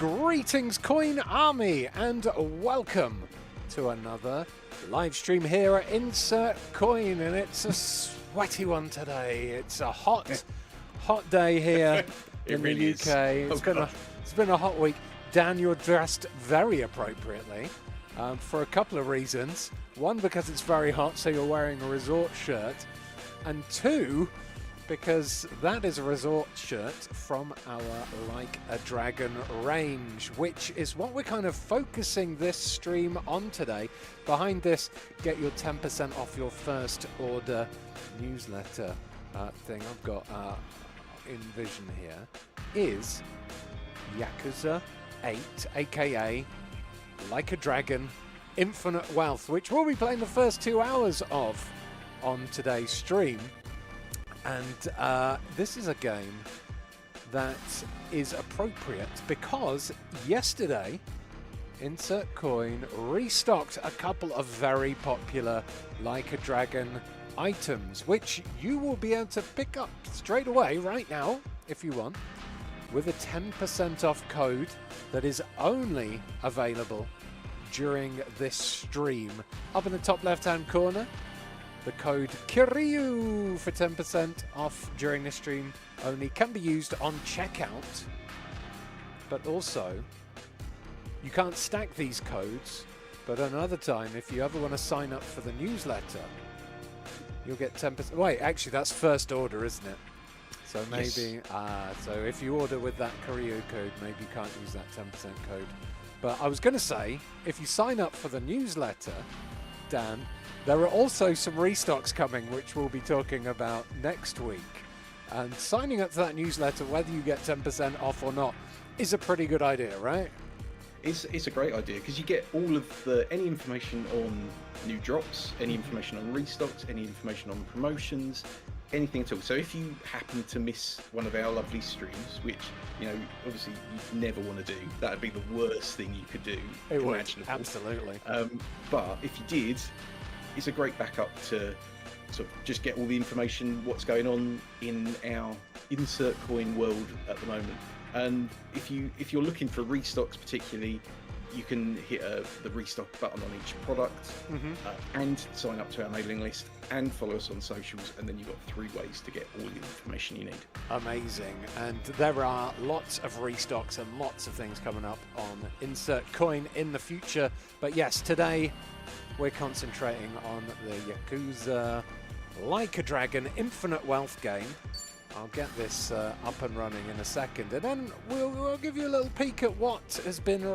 Greetings, Coin Army, and welcome to another live stream here at Insert Coin, and it's a sweaty one today. It's a hot day here in really the UK. It's been a hot week. Dan, you're dressed very appropriately for a couple of reasons. One, because it's very hot, so you're wearing a resort shirt, and two, because that is a resort shirt from our Like a Dragon range, which is what we're kind of focusing this stream on today. Behind this, get your 10% off your first order newsletter thing I've got in vision here is Yakuza 8, aka Like a Dragon Infinite Wealth, which we'll be playing the first 2 hours of on today's stream. And this is a game that is appropriate because yesterday Insert Coin restocked a couple of very popular Like a Dragon items, which you will be able to pick up straight away right now if you want, with a 10% off code that is only available during this stream. Up in the top left hand corner, the code KIRYU for 10% off during the stream only can be used on checkout, but also you can't stack these codes. But another time, if you ever want to sign up for the newsletter, you'll get 10%. Wait, actually, that's first order, isn't it? So maybe, yes. So if you order with that KIRYU code, maybe you can't use that 10% code. But I was going to say, if you sign up for the newsletter, Dan, there are also some restocks coming, which we'll be talking about next week. And signing up to that newsletter, whether you get 10% off or not, is a pretty good idea, right? It's a great idea because you get all of any information on new drops, any information on restocks, any information on promotions, anything at all. So if you happen to miss one of our lovely streams, which, you know, obviously you never want to do, that would be the worst thing you could do. It would, absolutely. But if you did, it's a great backup to sort of just get all the information, what's going on in our Insert Coin world at the moment. And if you're looking for restocks particularly, you can hit the restock button on each product, and sign up to our mailing list and follow us on socials, and then you've got 3 ways to get all the information you need. Amazing. And there are lots of restocks and lots of things coming up on Insert Coin in the future. But yes, today we're concentrating on the Yakuza Like a Dragon Infinite Wealth game. I'll get this up and running in a second, and then we'll give you a little peek at what has been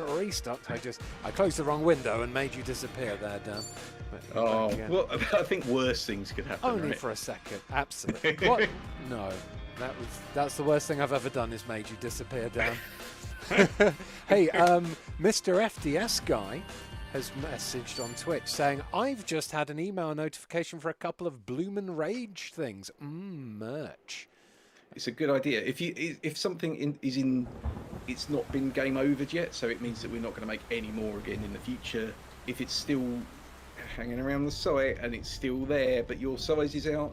restocked. I closed the wrong window and made you disappear there, Dan. Oh, well, I think worse things could happen. Only right? for a second, absolutely. What? No, that's the worst thing I've ever done, is made you disappear, Dan. Hey, Mr. FDS guy has messaged on Twitch saying, I've just had an email notification for a couple of Bloomin' Rage things. Merch. It's a good idea. If something it's not been game overed yet, so it means that we're not going to make any more again in the future. If it's still hanging around the site and it's still there, but your size is out,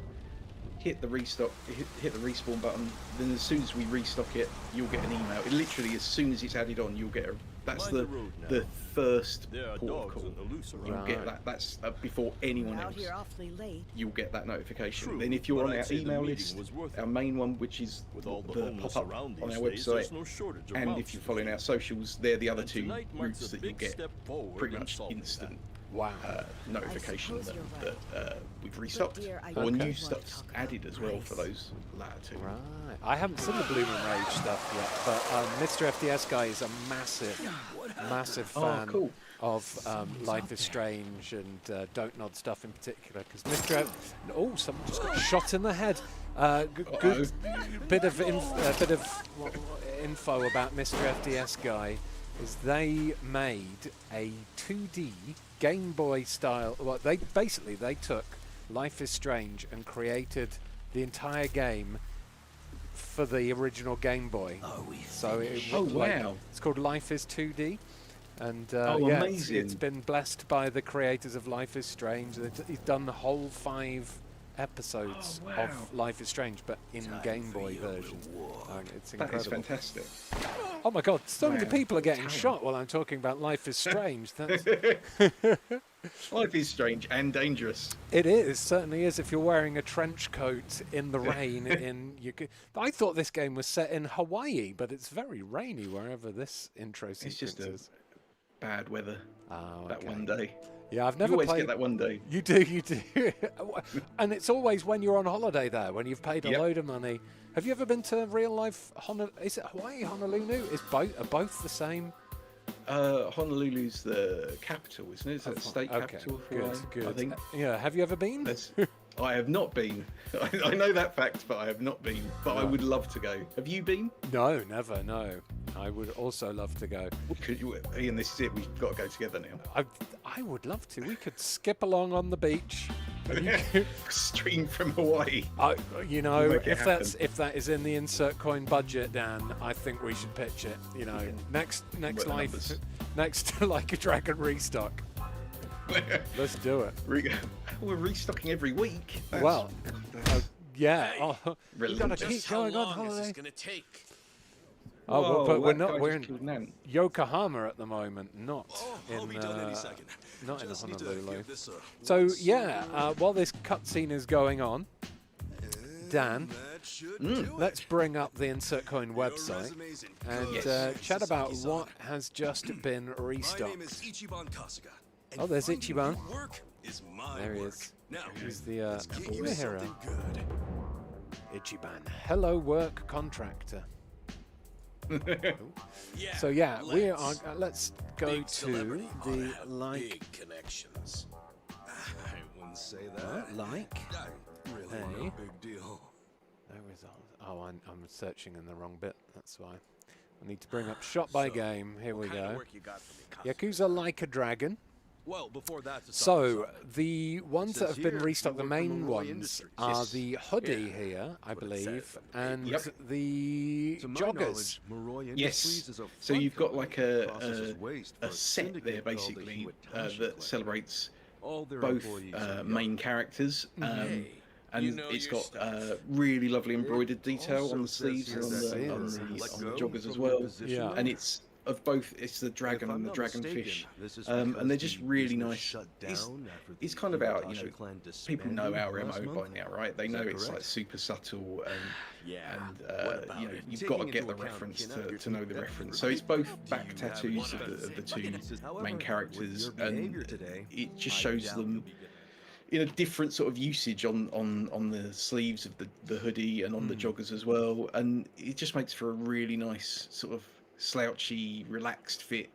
hit the restock, hit the respawn button. Then as soon as we restock it, you'll get an email. It literally, as soon as it's added on, you'll get that's the first port of call. You'll get that. That's before anyone else. You'll get that notification. True, then if you're on our email list, our main one, which is the pop-up on our website, and if you're following our socials, they're the other 2 routes that you get pretty much instant notification that we've restocked, or new stuff's added as well for those latter 2. Right. I haven't seen the Bloomin' Rage stuff yet, but Mr. FDS guy is a massive fan of Life is Strange and Don't Nod stuff in particular, because Mr. Someone just got shot in the head. Good bit of info about Mr. FDS guy is they made a 2D Game Boy style. Well, they took Life is Strange and created the entire game for the original Game Boy. It's called Life is 2D, and it's been blessed by the creators of Life is Strange. He's done the whole 5 episodes Oh, wow. of Life is Strange, but in Game Boy version. It's That is incredible. fantastic. Oh my God! So many Wow. people are getting Talent. shot while I'm talking about Life is Strange. That's Life is strange and dangerous. It is, certainly is. If you're wearing a trench coat in the rain, I thought this game was set in Hawaii, but it's very rainy wherever this intro It's sequence just is. bad weather Oh, that okay. one day. Yeah, I've You never always played. get that one day. You do. And it's always when you're on holiday there, when you've paid a Yep. load of money. Have you ever been to real life? Is it Hawaii, Honolulu? Are both the same? Honolulu's the capital, isn't it? It's the state capital for Hawaii, good. I think. Yeah. Have you ever been? I have not been. I know that fact, but I have not been. But I No. would love to go. Have you been? No, never. No. I would also love to go. Ian, this is it. We've got to go together now. I would love to. We could skip along on the beach. And you could- Stream from Hawaii. you We'll know, make it if that is in the insert coin budget, Dan, I think we should pitch it. You know, next Work the life, numbers. next Like a Dragon restock. Let's do it. We're restocking every week. That's- Well, yeah. Hey, Oh, we gotta relentless. keep Just how going on long is holiday. this gonna take? Oh, Whoa, but we're that not. guy We're just in killed Nan. Yokohama at the moment, not Oh, I'll in be done any second. not in Just need to Honolulu. give this a So once yeah, over. while this cutscene is going on, Dan, That should do let's it. bring up the Insert Coin Your website resume's in and good chat about Sasaki-san. what has just been My name is restocked. Ichiban Kasuga. and Oh, there's finding Ichiban. good work is my There he work. is. Now, He's the let's get you hero. something good. Ichiban, hello work contractor. Yeah, So yeah, we are. let's. Let's go Big to celebrity oughta the have like. big connections. I wouldn't say that. Like. I really Hey. no big deal. No results. Oh, I'm searching in the wrong bit. That's why. I need to bring up shot by So, game. Here we What kind of go. work you got for me, Kasuga? Yakuza Like a Dragon. Well, before that, to start So us off, the ones that Says have been here, restocked, the you work for main Moroi ones Industries. are Yes. the hoodie Yeah. here, I That's what it says believe, on the and Yep. the To my joggers. knowledge, Moroi Yes. Industries is a So fun you've got company like that processes waste for a set there syndicate called the basically Hewitt that celebrates All their both employees are main young. characters. Hey, And you know it's your got stuff. really lovely embroidered It detail on the also says sleeves here and on that the, you on can the, let on the go joggers as from well. your position Yeah. there. And it's of both. It's the If dragon I'm and the not dragonfish. mistaken, this is And because they're just the really business nice. shut It's- down after It's the kind of about, Hirotasha clan people know disbanded our last MO by month. now, right? They Is know that it's like correct? super subtle and Yeah. and What about you know it? you've Taking got to get into the account reference your to know the depth reference. So it's both Do back you have tattoos one of the of two However, main with characters, your behavior and today, it just I shows doubt them you'll be good. in a different sort of usage on the sleeves of the hoodie and on the joggers as well, and it just makes for a really nice sort of slouchy, relaxed fit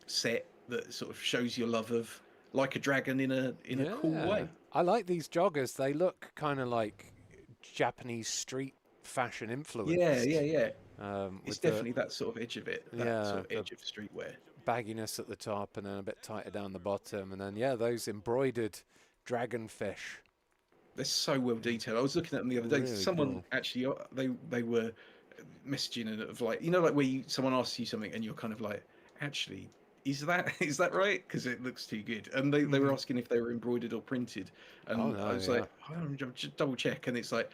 set that sort of shows your love of Like a Dragon in a cool way. I like these joggers. They look kind of like Japanese street fashion influence. Yeah. With It's the definitely that sort of edge of it, that Yeah, sort of the- edge of streetwear. bagginess at the top and then a bit tighter down the bottom, and then those embroidered dragonfish. They're so well detailed. I was looking at them the other day. Really Someone cool. actually, they were messaging and of like, like where someone asks you something and you're kind of like, actually, is that right? Because it looks too good. And they were asking if they were embroidered or printed, and Oh, no, I was yeah. like, just double check. And it's like,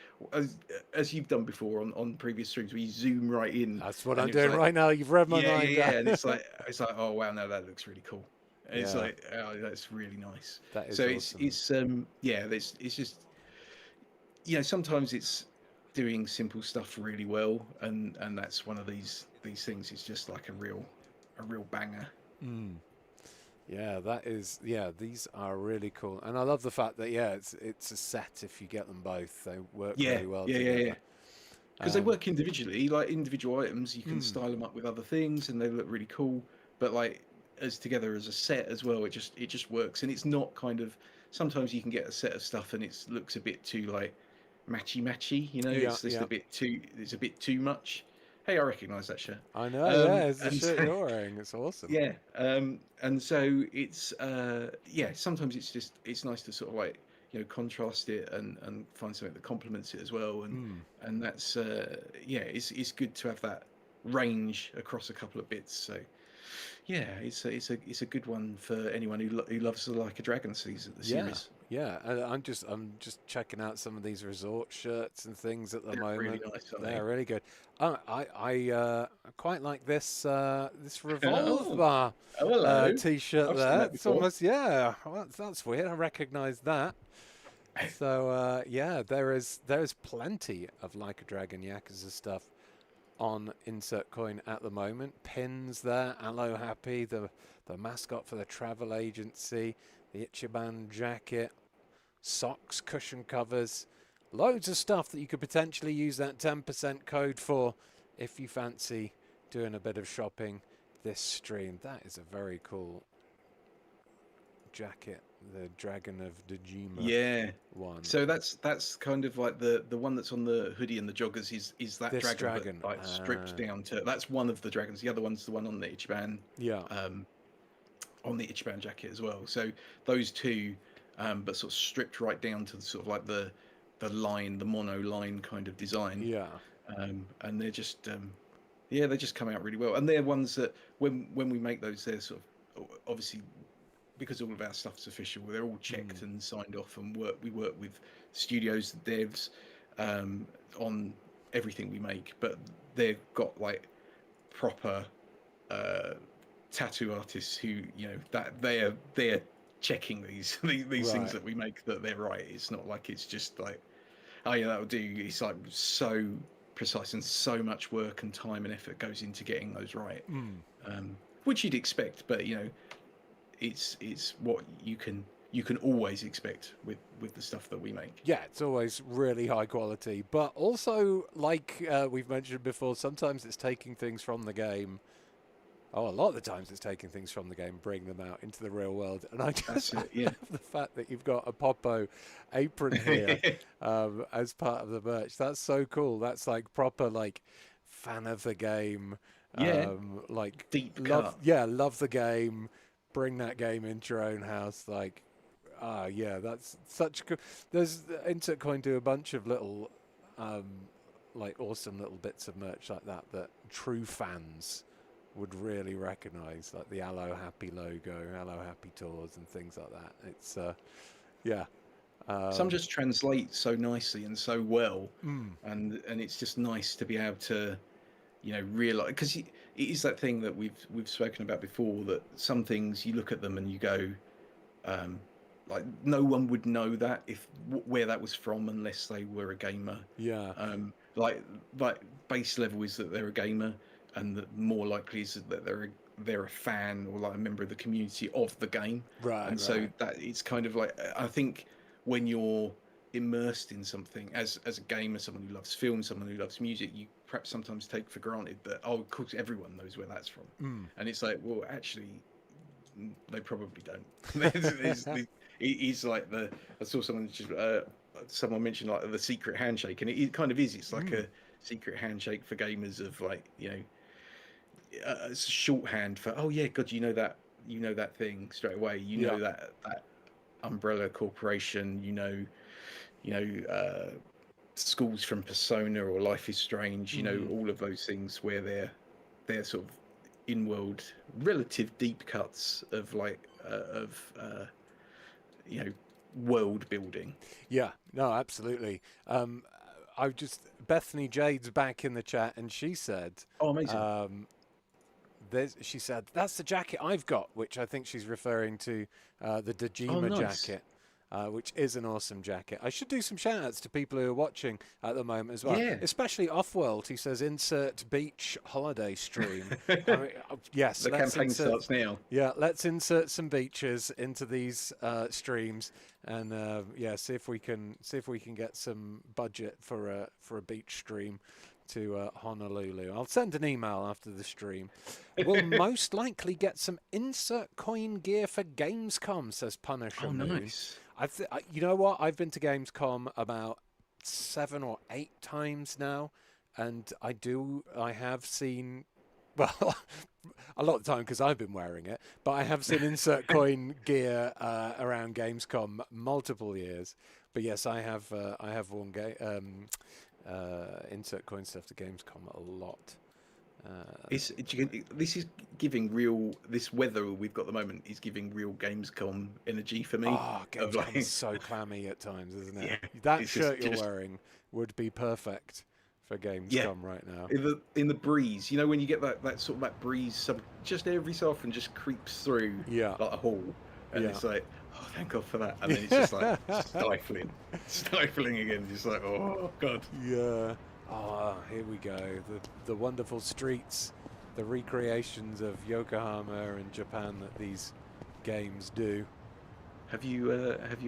as you've done before on previous streams, where you zoom right in. That's what and I'm it's doing like, right now. You've read my yeah, mind. yeah, and it's like, oh wow, no, that looks really cool. And it's Yeah. like, oh, that's really nice. That is So awesome. it's just, sometimes it's doing simple stuff really well, and that's one of these things. It's just like a real banger. Yeah, that is. Yeah, these are really cool, and I love the fact that it's a set. If you get them both, they work really well together. Yeah. Because they Um, work individually, like individual items. You can style them up with other things, and they look really cool. But like as together as a set as well, it just works. And it's not kind of. Sometimes you can get a set of stuff, and it looks a bit too like matchy. Yeah, it's just yeah. a bit too. It's a bit too much. Hey, I recognise that shirt. I know. Yeah, it's the and shirt so- you're wearing. It's awesome. Yeah, and so it's sometimes it's nice to sort of like contrast it and find something that complements it as well, and that's it's good to have that range across a couple of bits. So yeah, it's a good one for anyone who loves the Like a Dragon series. Yeah, and I'm just checking out some of these resort shirts and things at the They're really moment. nice, aren't They're they? really good. I quite like this Oh, revolver oh, hello. t-shirt I've seen there. that It's before. almost, yeah. Well, that's weird. I recognise that. So yeah, there is plenty of Like a Dragon Yakuza stuff on Insert Coin at the moment. Pins there, Aloe Happy, the mascot for the travel agency, the Ichiban jacket, socks, cushion covers, loads of stuff that you could potentially use that 10% code for if you fancy doing a bit of shopping this stream. That is a very cool jacket, the Dragon of Dejima Yeah. one. So that's kind of like the one that's on the hoodie and the joggers is that This dragon, dragon, but like stripped down to. That's one of the dragons. The other one's the one yeah, on the Ichiban jacket as well. So those two, but sort of stripped right down to the sort of like the line, the mono line kind of design. yeah, And they're just yeah, they just come out really well. And they're ones that when we make those, they're sort of obviously, because all of our stuff's official, they're all checked and signed off, and we work with studios, devs, on everything we make. But they've got like proper tattoo artists who, you know, that they're checking these these things right. that we make, that they're right. It's not like it's just like, oh yeah, that'll do. It's like so precise, and so much work and time and effort goes into getting those right, which you'd expect. But you know, it's what you can always expect with the stuff that we make. Yeah, it's always really high quality, but also, like we've mentioned before, sometimes it's taking things from the game. Oh, a lot of the times it's taking things from the game, bringing them out into the real world. And I just That's it, yeah. love the fact that you've got a Poppo apron here as part of the merch. That's so cool. That's like proper, like, fan of the game. Yeah, Like, deep love, cut. yeah, love the game. Bring that game into your own house. Like, yeah, that's such good. There's Insert Coin do a bunch of little, like, awesome little bits of merch like that that true fans would really recognize, like the Aloe Happy logo, Aloe Happy tours, and things like that. It's yeah, Some just translate so nicely and so well, and it's just nice to be able to, you know, realize, because it is that thing that we've spoken about before, that some things you look at them and you go, like no one would know that if where that was from unless they were a gamer. yeah, Like base level is that they're a gamer, and the more likely is that they're a fan or like a member of the community of the game. right, And so right. that it's kind of like, I think when you're immersed in something as a gamer, someone who loves film, someone who loves music, you perhaps sometimes take for granted that, oh, of course everyone knows where that's from. And it's like, well, actually they probably don't. It is like I saw someone just someone mentioned like the secret handshake, and it kind of is. It's like a secret handshake for gamers of, like, you know, it's shorthand for, oh yeah, God, you know that thing straight away. You know that umbrella corporation. You know, schools from Persona or Life is Strange. You know, all of those things where they're sort of in-world, relative deep cuts of like you know, world building. Yeah, no, absolutely. I just Bethany Jade's back in the chat, and she said, Oh, amazing. she said that's the jacket I've got, which I think she's referring to the Oh, Dejima nice. jacket. Which is an awesome jacket. I should do some shout outs to people who are watching at the moment as well, Yeah. especially Offworld, who says insert beach holiday stream. I mean, yes, The let's campaign insert, starts now. yeah, let's insert some beaches into these streams, and yeah, see if we can get some budget for a beach stream to Honolulu. I'll send an email after the stream. We'll most likely get some insert coin gear for Gamescom, says Punisher Oh, Moon. nice. You know what? I've been to Gamescom about 7 or 8 times now, and I have seen, well, a lot of the time because I've been wearing it, but I have seen insert coin gear around Gamescom multiple years. But yes, I have worn insert coin stuff to Gamescom a lot. This is giving real. This weather we've got at the moment is giving real Gamescom energy for me. Oh, Gamescom is so clammy at times, isn't it? Yeah, That it's shirt you're just wearing would be perfect for Gamescom right now. in the breeze. You know when you get that sort of that breeze, just every so often just creeps through like a hall, and it's like, oh, thank God for that. And then it's just like stifling again. Just like, oh God. Yeah. Oh, here we go. The wonderful streets, the recreations of Yokohama and Japan that these games do. Have you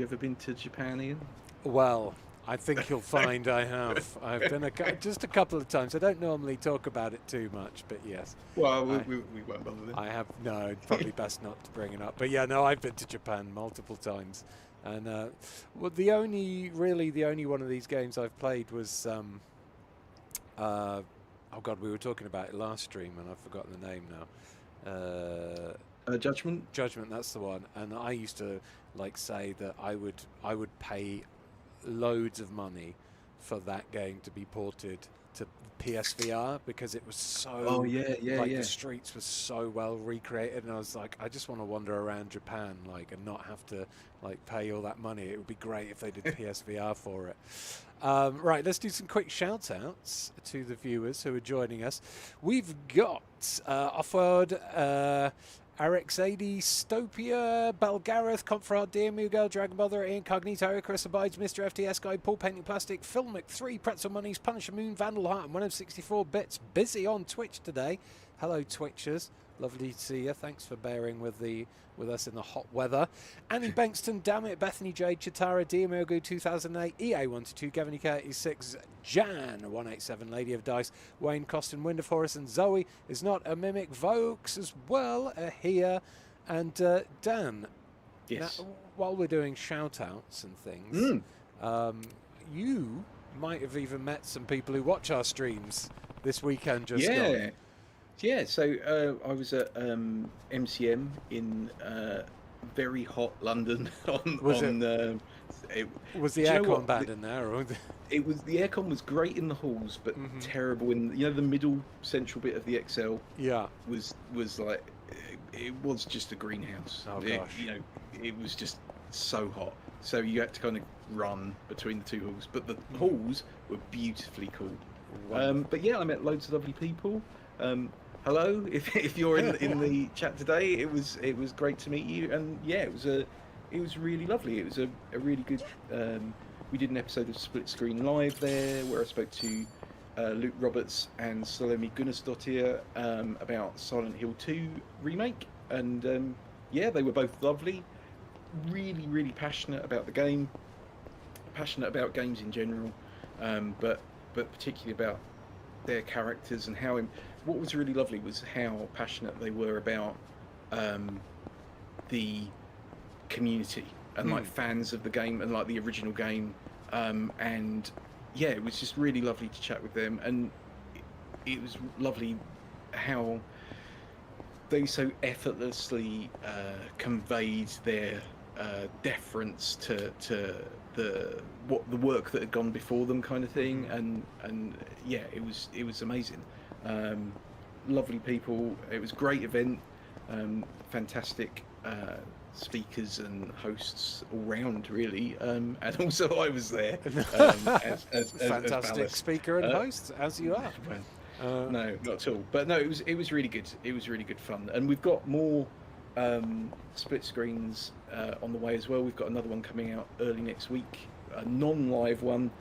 ever been to Japan, Ian? Well, I think you'll find I have. I've been just a couple of times. I don't normally talk about it too much, but yes. Well, we won't bother then. I have. No, probably best not to bring it up. But yeah, no, I've been to Japan multiple times, and well, the only one of these games I've played was oh God, we were talking about it last stream, and I've forgotten the name now. Judgment. Judgment, that's the one. And I used to say that I would pay loads of money for that game to be ported to PSVR because it was so the streets were so well recreated, and I was like, I just want to wander around Japan and not have to pay all that money. It would be great if they did PSVR for it. Right, let's do some quick shout outs to the viewers who are joining us. We've got Offworld, Arexady, Stopia, Balgareth, Confrad, Dear Mugel, Dragon Mother, Incognito, Chris Abides, Mr. FTS Guy, Paul Painting Plastic, Filmic 3, Pretzel Monies, Punisher Moon, Vandal Heart, and 1 of 64 bits. Busy on Twitch today. Hello, Twitchers. Lovely to see you. Thanks for bearing with us in the hot weather. Annie Bankston, Dammit, Bethany Jade, Chitara, Diamogu 2008, EA122, Gavin EK86, Jan 187, Lady of Dice, Wayne Costin, Wind of Horus, and Zoe is not a mimic. Vokes as well here, and Dan. Yes. Now, while we're doing shout outs and things, you might have even met some people who watch our streams this weekend just gone. Yeah, so I was at MCM in very hot London. Was the aircon bad in there? Or the aircon was great in the halls, but terrible in the middle central bit of the XL. Yeah, was like it was just a greenhouse. Oh gosh, it was just so hot. So you had to kind of run between the two halls, but the halls were beautifully cool. But yeah, I met loads of lovely people. Hello, if you're in the chat today, it was great to meet you, and yeah, it was really lovely. It was a really good. We did an episode of Split Screen Live there, where I spoke to Luke Roberts and Salome Gunnarsdottir about Silent Hill 2 remake, and yeah, they were both lovely. Really, really passionate about the game, passionate about games in general, but particularly about their characters and how. What was really lovely was how passionate they were about the community and fans of the game and the original game, and yeah, it was just really lovely to chat with them, and it was lovely how they so effortlessly conveyed their deference to the work that had gone before them, kind of thing, and yeah, it was amazing. Lovely people. It was a great event. Fantastic speakers and hosts all round, really. And also I was there as fantastic speaker and host, as you are. No, not at all. But no, it was really good. It was really good fun, and we've got more split screens on the way as well. We've got another one coming out early next week, a non-live one,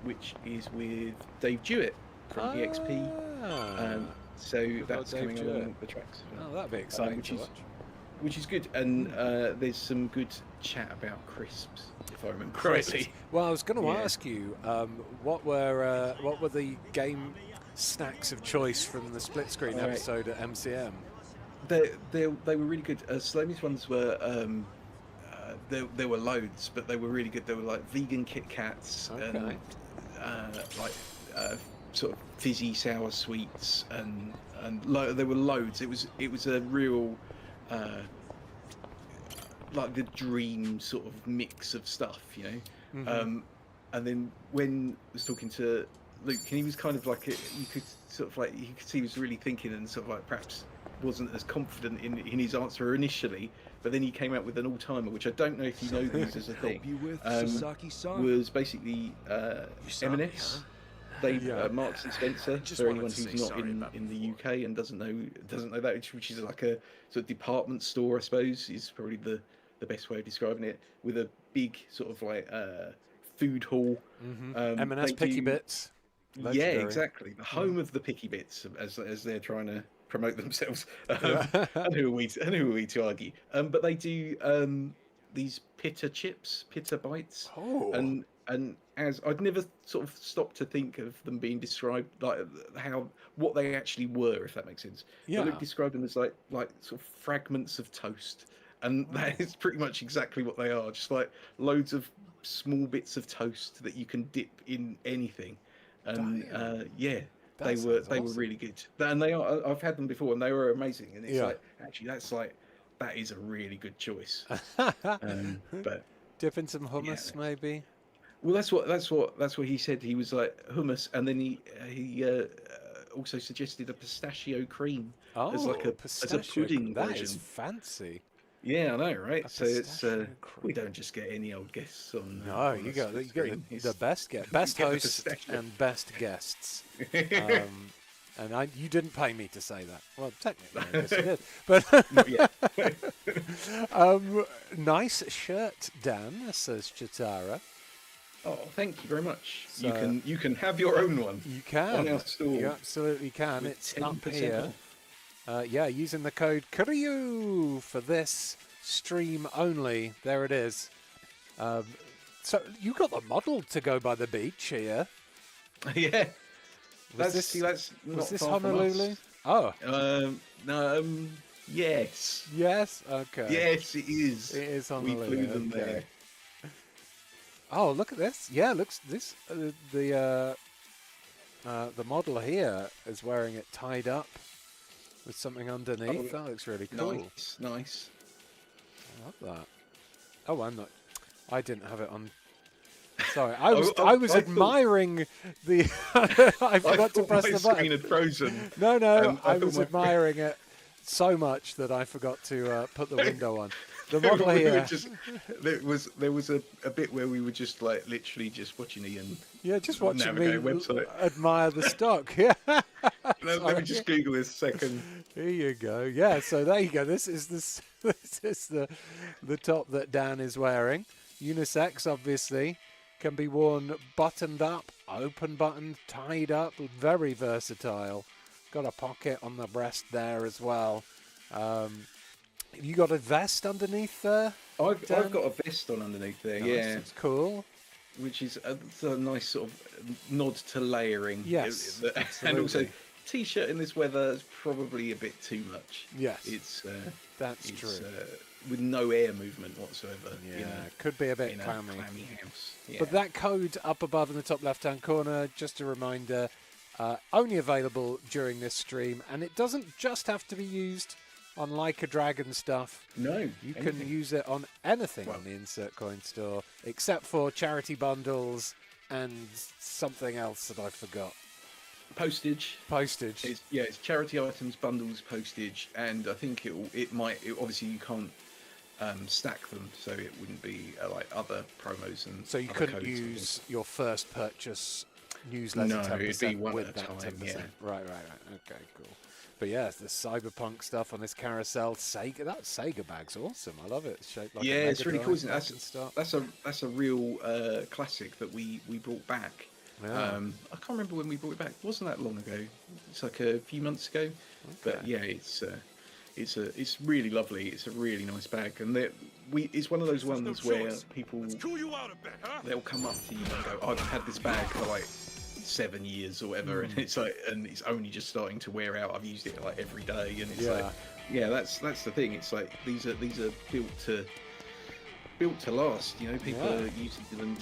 which is with Dave Jewett from EXP. So that's coming along the tracks. Oh, that'd be exciting to watch. Which is good, and there's some good chat about crisps, if I remember correctly. Well, I was going to ask you, what were the game snacks of choice from the split screen episode at MCM? They were really good. Salome's ones were there were loads, but they were really good. They were like vegan Kit Kats and sort of fizzy sour sweets, and there were loads. It was a real like the dream sort of mix of stuff, you know. And then when I was talking to Luke, and he was kind of like you could sort of like you could see he was really thinking and sort of like perhaps wasn't as confident in his answer initially, but then he came out with an all-timer, which I don't know if you know these as a thing. Help you with, Sasaki-san? Was basically M&S. They Marks and Spencer. For anyone who's not in the UK and doesn't know that, which is like a sort of department store, I suppose, is probably the best way of describing it. With a big sort of like food hall. M&S Picky Bits. Yeah, Legendary. exactly. The home of the Picky Bits, as they're trying to promote themselves. And who are we to argue? But they do these pita chips, pita bites. Oh. And as I'd never sort of stopped to think of them being described like what they actually were, if that makes sense. Yeah. But Luke described them as like sort of fragments of toast, and that is pretty much exactly what they are. Just like loads of small bits of toast that you can dip in anything. And they were really good. And they are. I've had them before, and they were amazing. And it's like actually that is a really good choice. But dip in some hummus, maybe. Well, that's what he said. He was like hummus, and then he also suggested a pistachio cream as like as a pudding that version. Is fancy. Yeah, I know, right? So it's we don't just get any old guests on. No, you got the best best host and best guests. And you didn't pay me to say that. Well, technically, I guess you did. But nice shirt, Dan, says Chitara. Oh, thank you very much. So, you can have your own one. You can. On our store. You absolutely can. It's up 10% here. Using the code KIRYU for this stream only. There it is. So you got the model to go by the beach here. Yeah. Was this Honolulu? Oh. Yes. Yes. Okay. Yes, it is. It is Honolulu. We flew them there. Oh, look at this! Yeah, the model here is wearing it tied up with something underneath. That looks really cool. Nice. I love that. Oh, I didn't have it on. Sorry, I was admiring the. I forgot to press the button. My screen had frozen. No, I was admiring it so much that I forgot to put the window on. The model here. There was a bit where we were just like literally just watching Ian. Yeah, just watching me website. Admire the stock. Yeah. Let me just Google this second. Here you go. Yeah, so there you go. This is the top that Dan is wearing. Unisex, obviously, can be worn buttoned up, open buttoned, tied up. Very versatile. Got a pocket on the breast there as well. You got a vest underneath there? I've got a vest on underneath there. Nice. Yeah, it's cool. Which is a nice sort of nod to layering. Yes, and also t-shirt in this weather is probably a bit too much. Yes, that's true. With no air movement whatsoever. Yeah, could be a bit clammy. House. Yeah. But that code up above in the top left-hand corner, just a reminder, only available during this stream, and it doesn't just have to be used on Like a Dragon stuff. No. You can use it on anything on the Insert Coin store, except for charity bundles and something else that I forgot. Postage. It's charity items, bundles, postage, and I think it might obviously you can't stack them, so it wouldn't be like other promos and. So you couldn't use your first purchase newsletter 10% it'd be one with at that a time, 10%. yeah. Right. Okay, cool. But yeah, the cyberpunk stuff on this carousel. That Sega bag's awesome. I love it. It's shaped like a it's really cool. Isn't it? That's a real classic that we brought back. Yeah. I can't remember when we brought it back. It wasn't that long ago. It's like a few months ago. Okay. But yeah, it's really lovely. It's a really nice bag, and it's one of those ones where people they'll come up to you and go, "I've had this bag for like 7 years or whatever," and it's like, and it's only just starting to wear out. I've used it like every day, and it's that's the thing. It's like these are built to last. You know, people are using them,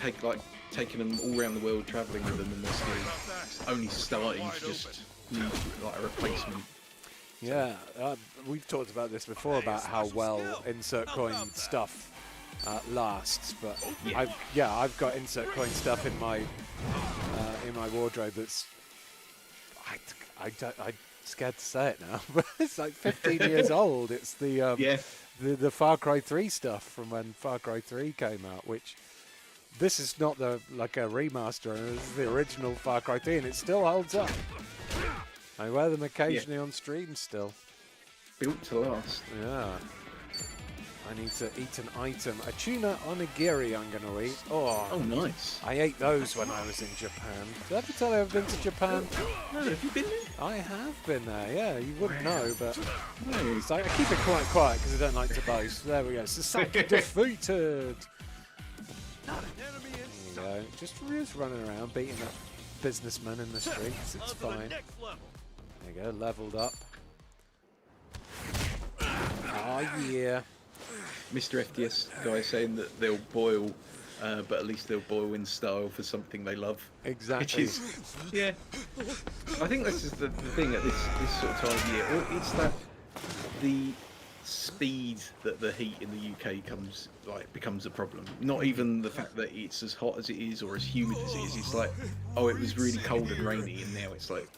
taking them all around the world, traveling with them, and they're still only starting to just need like a replacement. Yeah, we've talked about this before about how well Insert Coin stuff lasts, but I've got Insert Coin stuff in my in my wardrobe that's I'm scared to say it now, but it's like 15 years old. It's the Far Cry 3 stuff from when Far Cry 3 came out, which this is not like a remaster, and this is the original Far Cry 3, and it still holds up. I wear them occasionally on stream still. Built to last. Yeah. I need to eat an item. A tuna onigiri I'm going to eat. Oh, nice. I ate those when I was in Japan. Did I ever tell you I've been to Japan? No, have you been there? I have been there, yeah. You wouldn't know, but so I keep it quite quiet because I don't like to boast. There we go. Sasaki defeated. There you go. Just running around, beating up businessmen in the streets. It's fine. There you go. Leveled up. Oh, yeah. Mr. FDS guy saying that they'll boil, but at least they'll boil in style for something they love. Exactly. Which is, yeah. I think this is the thing at this sort of time of year. It's that the speed that the heat in the UK becomes a problem. Not even the fact that it's as hot as it is or as humid as it is. It's like, oh, it was really cold and rainy, and now it's like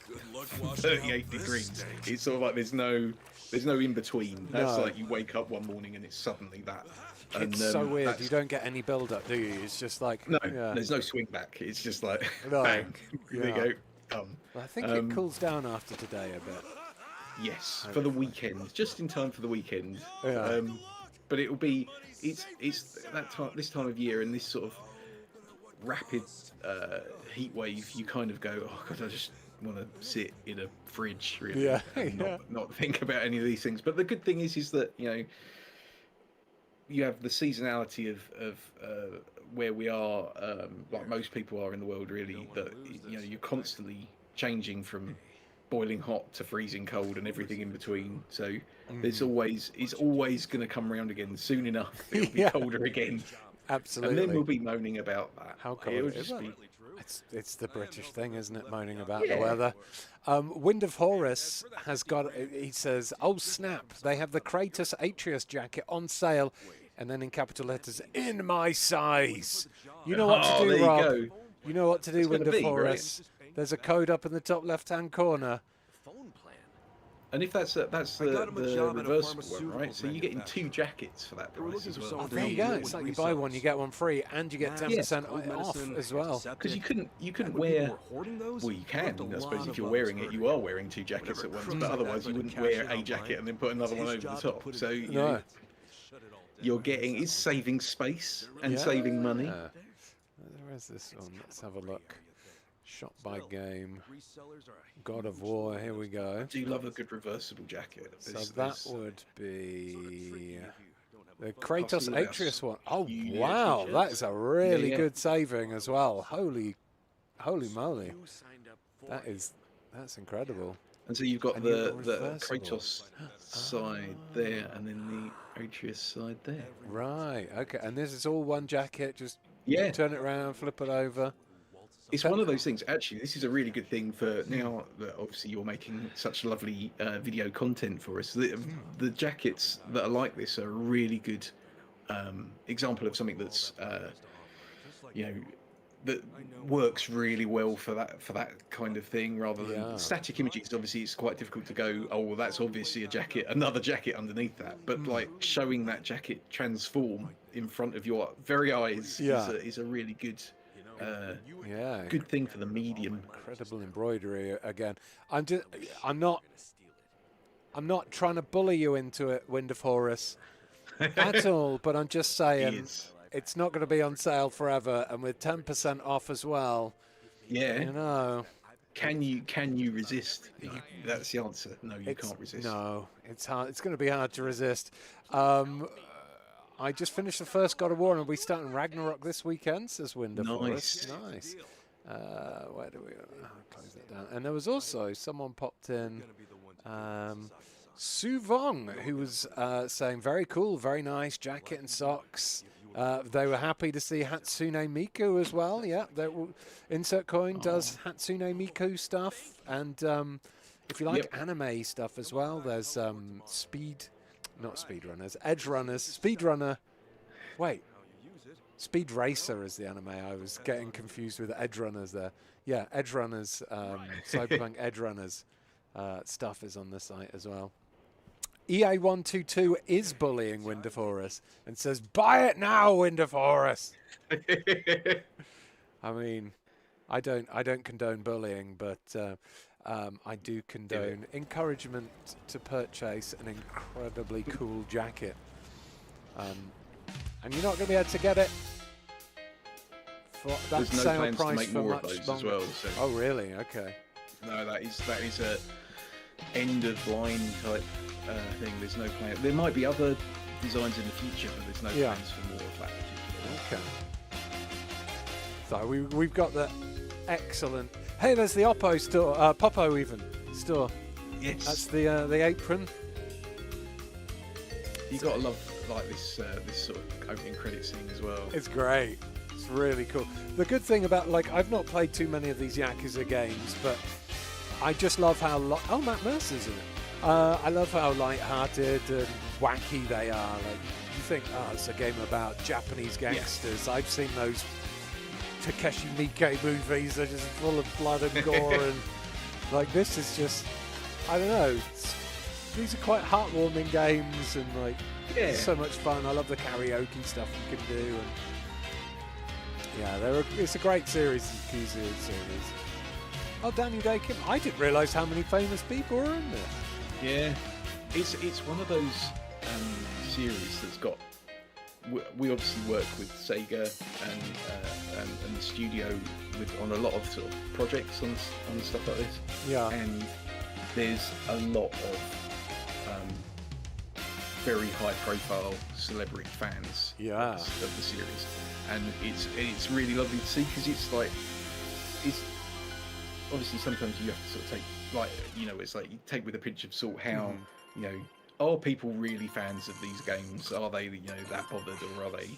38 degrees. It's sort of like there's no in between. That's like you wake up one morning and it's suddenly that. And, it's so weird. You don't get any build up, do you? It's just like there's no swing back. It's just like no. bang. There you go. I think it cools down after today a bit. Yes, for the weekend, just in time for the weekend. Yeah. But it'll be it's that time, this time of year, and this sort of rapid heat wave. You kind of go, oh god, I just want to sit in a fridge, really, and not think about any of these things. But the good thing is that you have the seasonality of where we are, like most people are in the world, really. That you're constantly changing from boiling hot to freezing cold and everything in between. So it's always going to come around again soon enough. It'll be colder again. Absolutely. And then we'll be moaning about that. How cold It'll it is. just be... It's the British thing, isn't it? Moaning about the weather. Wind of Horus has got. He says, "Oh snap! They have the Kratos Atreus jacket on sale." And then in capital letters, in my size. You know what to do, Rob. You know what to do, Wind of Horus. Right? There's a code up in the top left-hand corner. And if that's the reversible one, right? So you're getting 2 jackets for that price as well. Oh, there you go. It's like you buy one, you get one free, and you get 10% off as well. Because you couldn't wear. Well, you can. I suppose if you're wearing it, you are wearing 2 jackets at once. But otherwise, you wouldn't wear a jacket and then put another one over the top. So you're getting it's saving space and saving money. Where is this one? Let's have a look. Shot by game. God of War. Here we go. I do love a good reversible jacket. So that would be the Kratos Atreus one. Oh wow, that is a really good saving as well. Holy moly, that's incredible. And so you've got the Kratos side there, and then the Atreus side there. Right. Okay. And this is all one jacket. Just turn it around, flip it over. It's one of those things. Actually, this is a really good thing for now that obviously you're making such lovely video content for us. The jackets that are like this are a really good example of something that's that works really well for that kind of thing. Rather than static images, obviously it's quite difficult to go, oh well, that's obviously a jacket, another jacket underneath that. But like showing that jacket transform in front of your very eyes is a really good. Good thing for the medium. Incredible embroidery again. I'm not trying to bully you into it, Wind of Horus, at all. But I'm just saying it's not going to be on sale forever, and with 10% off as well. Yeah. Can you resist? That's the answer. No, you can't resist. No, it's hard. It's going to be hard to resist. I just finished the first God of War, and we start in Ragnarok this weekend, says Wind of Horus. Nice. Where do we close that down? And there was also someone popped in, Su Vong, who was saying, very cool, very nice jacket and socks. They were happy to see Hatsune Miku as well. Yeah, Insert Coin does Hatsune Miku stuff. And if you like anime stuff as well, there's Edge Runners, Speedrunner. Wait, Speed Racer is the anime. I was getting confused with Edge Runners there. Yeah, Edge Runners, Cyberpunk Edge Runners stuff is on the site as well. EA122 is bullying Wind of Horus and says, "Buy it now, Wind of Horus." I mean, I don't condone bullying, but I do condone encouragement to purchase an incredibly cool jacket. And you're not going to be able to get it for that There's no sale plans to price make for more of much those longer. as well. So. Oh, really? Okay. No, that is a end of line type thing. There's no plan. There might be other designs in the future, but there's no plans for more of that particular. Okay. So we've got the excellent. Hey, there's the Oppo store, Popo even store. Yes. That's the apron. You gotta love like this sort of opening credit scene as well. It's great. It's really cool. The good thing about, like, I've not played too many of these Yakuza games, but I just love how oh, Matt Mercer's in it. I love how light-hearted and wacky they are. Like, you think, oh, it's a game about Japanese gangsters. I've seen those Takeshi Miike movies. They're just full of blood and gore, and like this is just, I don't know. These are quite heartwarming games, and like it's so much fun. I love the karaoke stuff you can do, and yeah, it's a great series, the KIRYU series. Oh, Daniel Day-Kim, I didn't realise how many famous people are in this. Yeah, it's one of those series that's got. We obviously work with Sega and the studio on a lot of sort of projects on stuff like this. Yeah. And there's a lot of very high-profile celebrity fans of the series, and it's really lovely to see, because it's obviously sometimes you have to sort of take, it's like you take with a pinch of salt how are people really fans of these games? Are they that bothered, or are they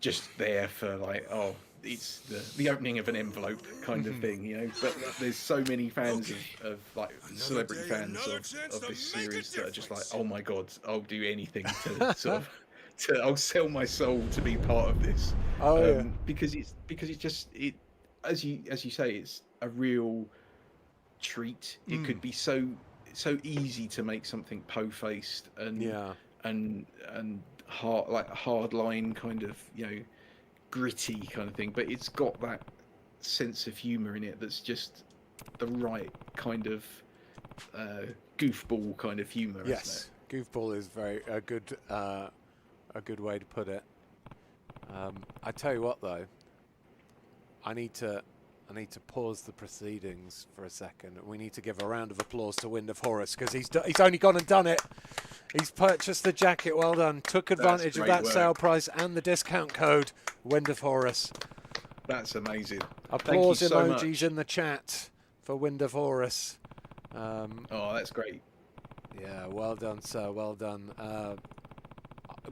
just there for like, oh, it's the opening of an envelope kind of thing, But there's so many fans of like celebrity fans of this series that are just like, oh my god, I'll do anything to sort of I'll sell my soul to be part of this. Because it's just as you say, it's a real treat. It could be so easy to make something po-faced and hard line kind of gritty kind of thing, but it's got that sense of humor in it that's just the right kind of goofball kind of humor. Yes, goofball is a good way to put it. I tell you what, though, I need to pause the proceedings for a second. We need to give a round of applause to Wind of Horus, because he's only gone and done it. He's purchased the jacket. Well done. Took advantage of that sale price and the discount code. Wind of Horus. That's amazing. Applause Thank you so emojis much in the chat for Wind of Horus. Oh, that's great. Yeah, well done, sir. Well done.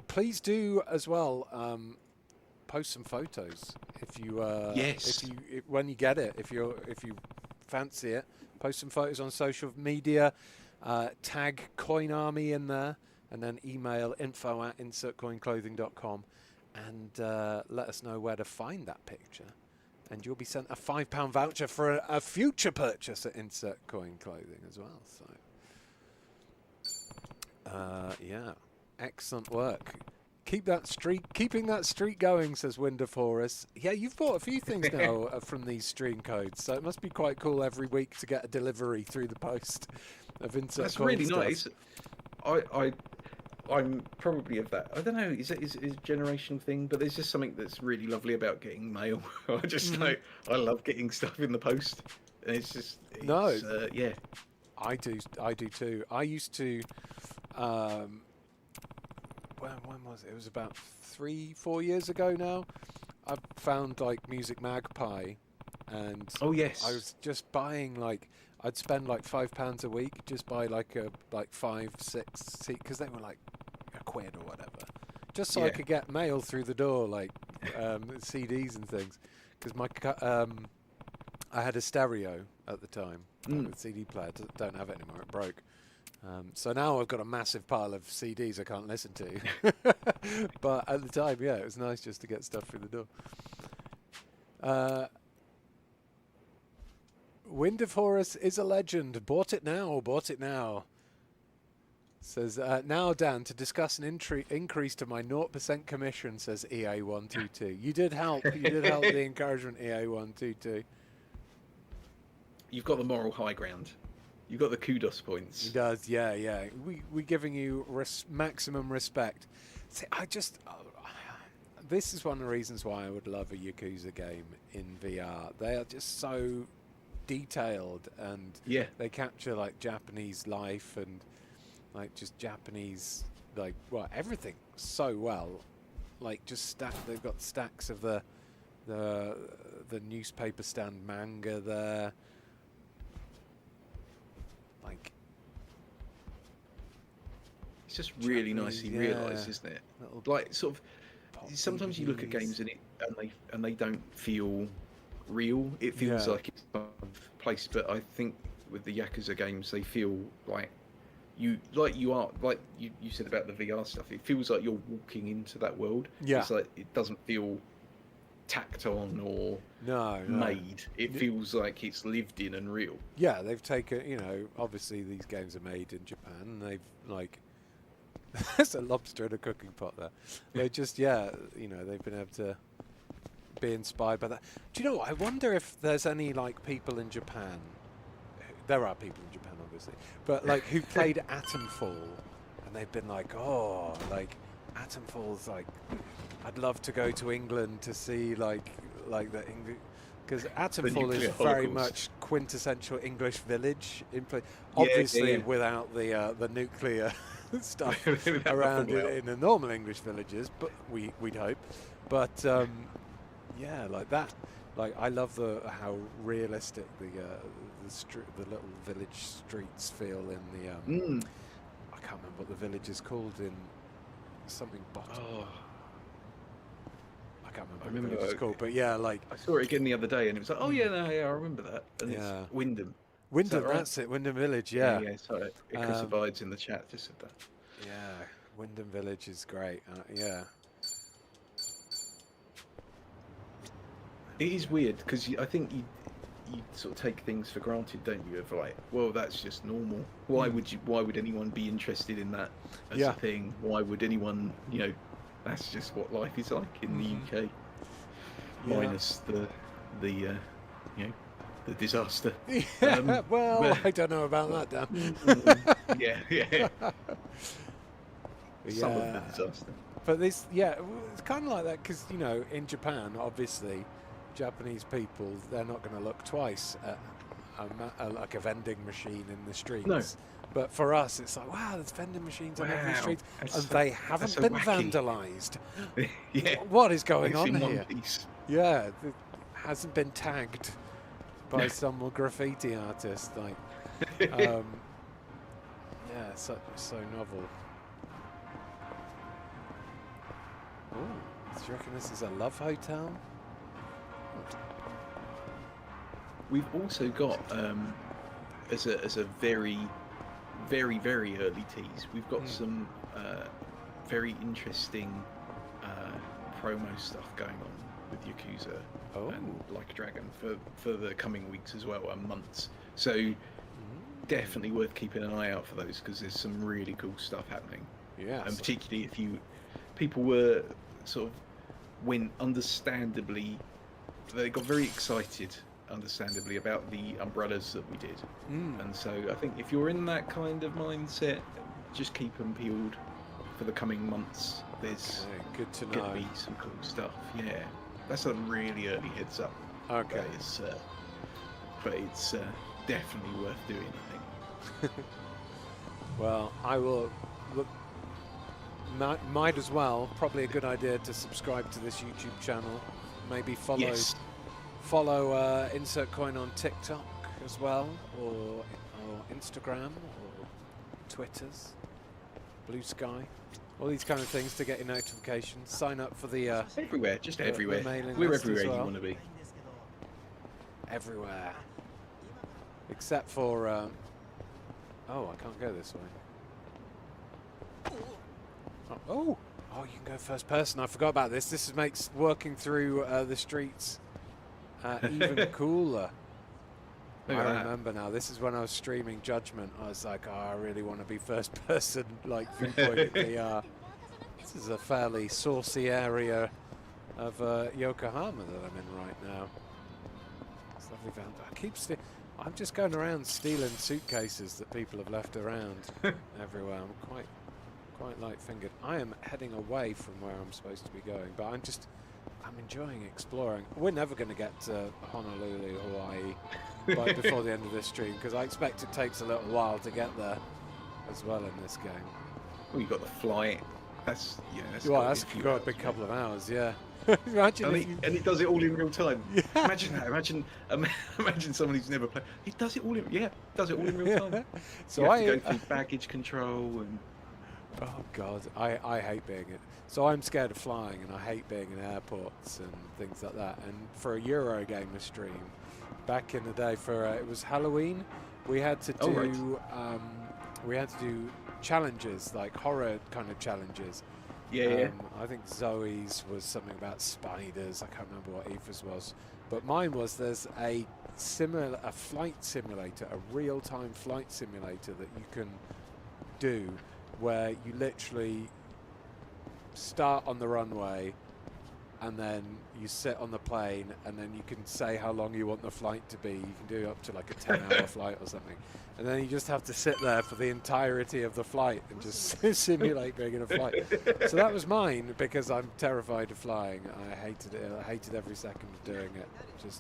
Please do as well. Post some photos if you when you get it, if you fancy it. Post some photos on social media. Tag Coin Army in there, and then email info@insertcoinclothing.com, and let us know where to find that picture, and you'll be sent a £5 voucher for a future purchase at Insert Coin Clothing as well. So yeah, excellent work. Keeping that streak going, says Wind of Horus. Yeah, you've bought a few things now from these stream codes, so it must be quite cool every week to get a delivery through the post of Insert That's Coin really stuff. nice. I'm probably of that. I don't know. Is it a generational thing? But there's just something that's really lovely about getting mail. I just I love getting stuff in the post, and it's just yeah. I do too. I used to. When was it? It was about 3-4 years ago now. I found like Music Magpie, and oh yes, I was just buying like. I'd spend like £5 a week, just buy like 5-6 because they were like £1 or whatever, just so I could get mail through the door, like CDs and things. Because I had a stereo at the time, with CD player. Don't have it anymore. It broke. So now I've got a massive pile of CDs I can't listen to. But at the time, yeah, it was nice just to get stuff through the door. Wind of Horus is a legend. Bought it now. Bought it now. Says, now, Dan, to discuss an increase to my 0% commission, says EA122. You did help. You did help the encouragement, EA122. You've got the moral high ground. You've got the kudos points. He does, yeah, yeah. We're giving you maximum respect. See, this is one of the reasons why I would love a Yakuza game in VR. They are just so detailed, and they capture like Japanese life and like just Japanese everything so well. Like just they've got stacks of the newspaper stand manga there. Like it's just really nicely realised, isn't it? Like sort of sometimes you look at games and they don't feel real. It feels like it's out of place, but I think with the Yakuza games they feel like you said about the VR stuff. It feels like you're walking into that world. Yeah, it's like it doesn't feel tacked on or made. It feels like it's lived in and real. Yeah, they've taken, obviously these games are made in Japan, and they've there's a lobster in a cooking pot there. They just they've been able to be inspired by that. Do you know what? I wonder if there's any people in Japan. There are people in Japan, obviously, but who played Atomfall, and they've been Atomfall's I'd love to go to England to see the English, because Atomfall is very much quintessential English village obviously without the nuclear stuff around in the normal English villages, but we'd hope. But that. I love how realistic the little village streets feel in the. I can't remember what the village is called in something bottom. Oh. I can't remember what it's called, but I saw it again the other day, and it was like, I remember that. And it's Wyndham. Wyndham, that's it. Wyndham Village, yeah. Yeah, sorry. Chris Abides in the chat just said that. Yeah, Wyndham Village is great. Yeah. It is weird because I think you sort of take things for granted, don't you? Of that's just normal. Why would anyone be interested in that as a thing? Why would anyone? That's just what life is like in the UK. Minus the disaster. I don't know about that, Dan. yeah. Some of the disaster. But it's kind of like that because in Japan, obviously, Japanese people, they're not going to look twice at a vending machine in the streets. No. But for us, it's like, wow, there's vending machines on every street, and they haven't been vandalised. What is going on here? Yeah, it hasn't been tagged by some graffiti artist. So novel. Oh, do you reckon this is a love hotel? We've also got, as a very, very, very early tease, we've got some very interesting promo stuff going on with Yakuza and Like a Dragon for the coming weeks as well, and months. So definitely worth keeping an eye out for those, because there's some really cool stuff happening. Yeah, and particularly if people were went understandably. They got very excited, understandably, about the umbrellas that we did. And so I think if you're in that kind of mindset, just keep them peeled for the coming months. There's good to going to be some cool stuff. Yeah, that's a really early heads up. Okay. But it's definitely worth doing, I think. Well, I will look. Might as well. Probably a good idea to subscribe to this YouTube channel. Maybe follow Insert Coin on TikTok as well, or Instagram, or Twitters, Blue Sky, all these kind of things to get your notifications. Sign up for the everywhere, just everywhere. We're everywhere you want to be. Everywhere, except for Oh, I can't go this way. Oh, you can go first person. I forgot about this. This makes working through the streets even cooler. I remember now. This is when I was streaming Judgment. I was like, oh, I really want to be first person, like viewpoint of VR. This is a fairly saucy area of Yokohama that I'm in right now. It's lovely van. I'm just going around stealing suitcases that people have left around everywhere. I'm quite light-fingered. I am heading away from where I'm supposed to be going, but I'm enjoying exploring. We're never going to get to Honolulu, Hawaii right before the end of this stream, because I expect it takes a little while to get there as well in this game. Well, you got the flight. That's that's got a big couple of hours, yeah. Imagine and it does it all in real time. Yeah. Imagine that. Imagine someone who's never played. It does it all in real time. So you have to go through baggage control and. Oh God, I hate being it. So I'm scared of flying, and I hate being in airports and things like that. And for a Eurogamer stream, back in the day, it was Halloween, we had to do challenges, like horror kind of challenges. Yeah. I think Zoe's was something about spiders. I can't remember what Aoife's was, but mine was there's a flight simulator, a real-time flight simulator that you can do, where you literally start on the runway and then you sit on the plane and then you can say how long you want the flight to be. You can do up to like a 10-hour flight or something. And then you just have to sit there for the entirety of the flight and just simulate being in a flight. So that was mine, because I'm terrified of flying. I hated it. I hated every second of doing it.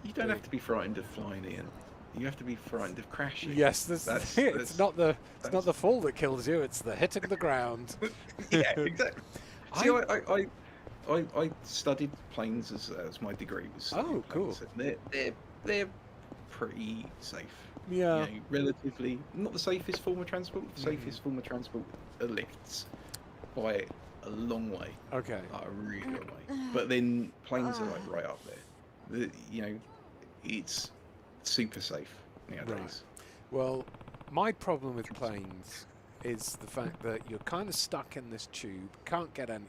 You don't have to be frightened of flying, Ian. You have to be frightened of crashing. Yes, it's not the fall that kills you. It's the hitting the ground. Yeah, exactly. See, I studied planes as my degree was. Oh, cool. They're pretty safe. Yeah. You know, relatively not the safest form of transport. The safest form of transport are lifts by a long way. Okay. A really long way. But then planes are like right up there. It's super safe nowadays. Right. Well, my problem with planes is the fact that you're kind of stuck in this tube, can't get out.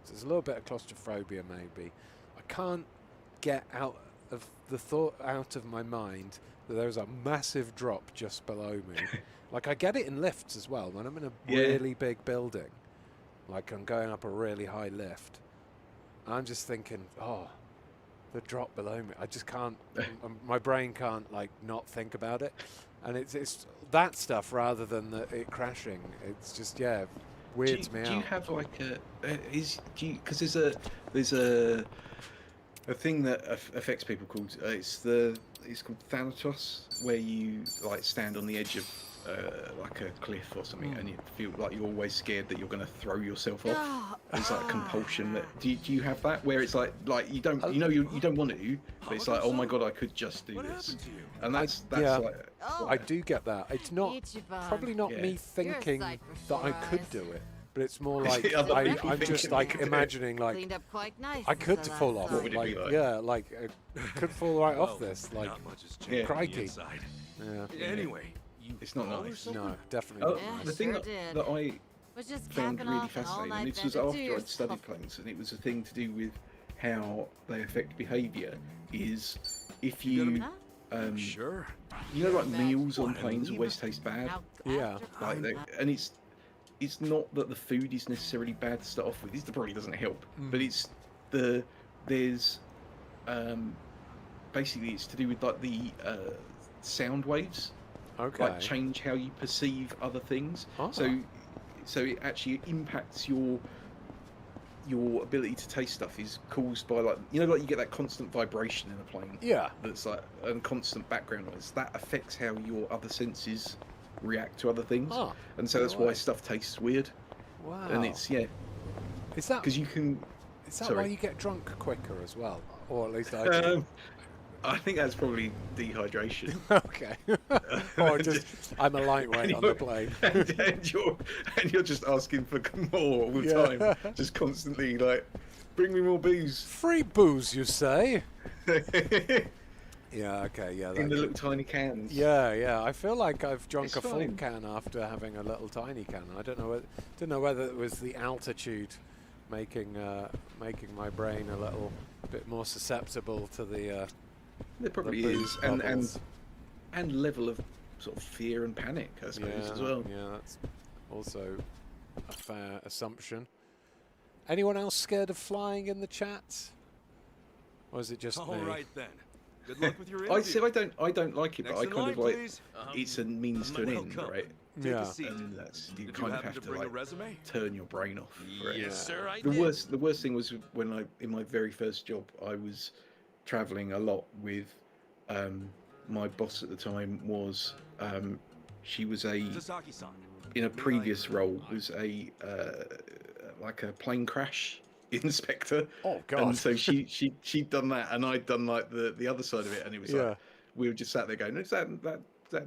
So there's a little bit of claustrophobia maybe. I can't get out of my mind that there's a massive drop just below me. Like, I get it in lifts as well. When I'm in a really big building, like I'm going up a really high lift, I'm just thinking, oh, the drop below me. I just can't, my brain can't like not think about it. And it's that stuff rather than it crashing. It's just, weirds me out. Do you have like because there's a thing that affects people called, it's called Thanatos, where you like stand on the edge of like a cliff or something, and you feel like you're always scared that you're going to throw yourself off. It's like a compulsion. Do you have that, where it's like you don't you don't want to, but it's like, oh my god, I could just do this, and that's like. I do get that. It's probably not me thinking that I could do it, but it's more like I'm just like imagining like I could fall off. What would it be like? Yeah, like I could fall right off this. Like, crikey. Yeah. Anyway. It's not nice. No, definitely not nice. The thing that I found really fascinating, and this was after I'd studied planes, and it was a thing to do with how they affect behaviour, is if you sure. You know, like meals on planes always taste bad. Yeah. And it's not that the food is necessarily bad to start off with. This probably doesn't help, but it's there's basically it's to do with like the sound waves. Okay. Like change how you perceive other things. Oh. So it actually impacts your ability to taste stuff is caused by like you get that constant vibration in a plane. Yeah. That's like a constant background noise. That affects how your other senses react to other things. Oh. And so that's why stuff tastes weird. Wow. And it's Is that because you can? Is that why you get drunk quicker as well? Or at least I do. I think that's probably dehydration. Okay. Or just I'm a lightweight on the plane. and you're just asking for more all the time. Just constantly like, bring me more booze. Free booze, you say? Yeah, okay, yeah. in the little tiny cans. Yeah. I feel like I've drunk It's a full fine. can after having a little tiny can. I don't know whether it was the altitude making my brain a little bit more susceptible to the There probably booze is, bubbles. and level of sort of fear and panic, I suppose, as well. Yeah, that's also a fair assumption. Anyone else scared of flying in the chat? Or is it just All me? right then. Good luck with your I interview. said I don't like it, Next but I in kind of line, like please. it's a means to an end, Welcome. right? Take Yeah. a seat. And that's you Did kind you of happen have to to bring a like resume? turn your brain off for it. Yes, sir, I The did. worst thing was when in my very first job, I was traveling a lot with my boss at the time was she was Sasaki-san. in a previous role was a like a plane crash inspector. Oh God. And so she'd done that, and I'd done like the other side of it, and it was Yeah. like we were just sat there going, is that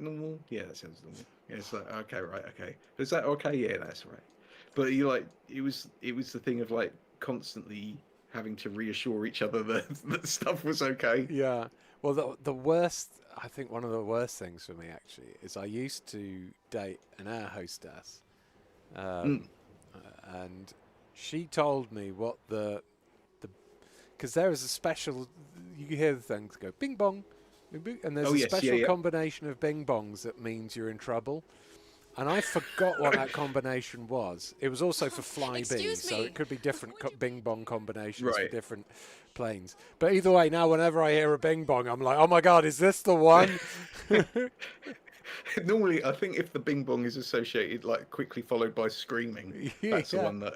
normal? Yeah, that sounds normal. Yeah, it's like okay, right, okay. Is that okay? Yeah, that's right. But you like it was the thing of like constantly having to reassure each other that stuff was okay. Yeah. Well, the worst, I think one of the worst things for me actually is I used to date an air hostess, and she told me what because there is a special, you hear the things go bing bong, bing, bing, and there's Oh, a yes, special yeah. combination of bing bongs that means you're in trouble. And I forgot what that combination was. It was also for Flybe, Excuse so me. it could be different bing bong combinations for Right. different planes. But either way, now whenever I hear a bing bong, I'm like, oh my God, is this the one? Normally, I think if the bing bong is associated like quickly followed by screaming, that's the Yeah. one that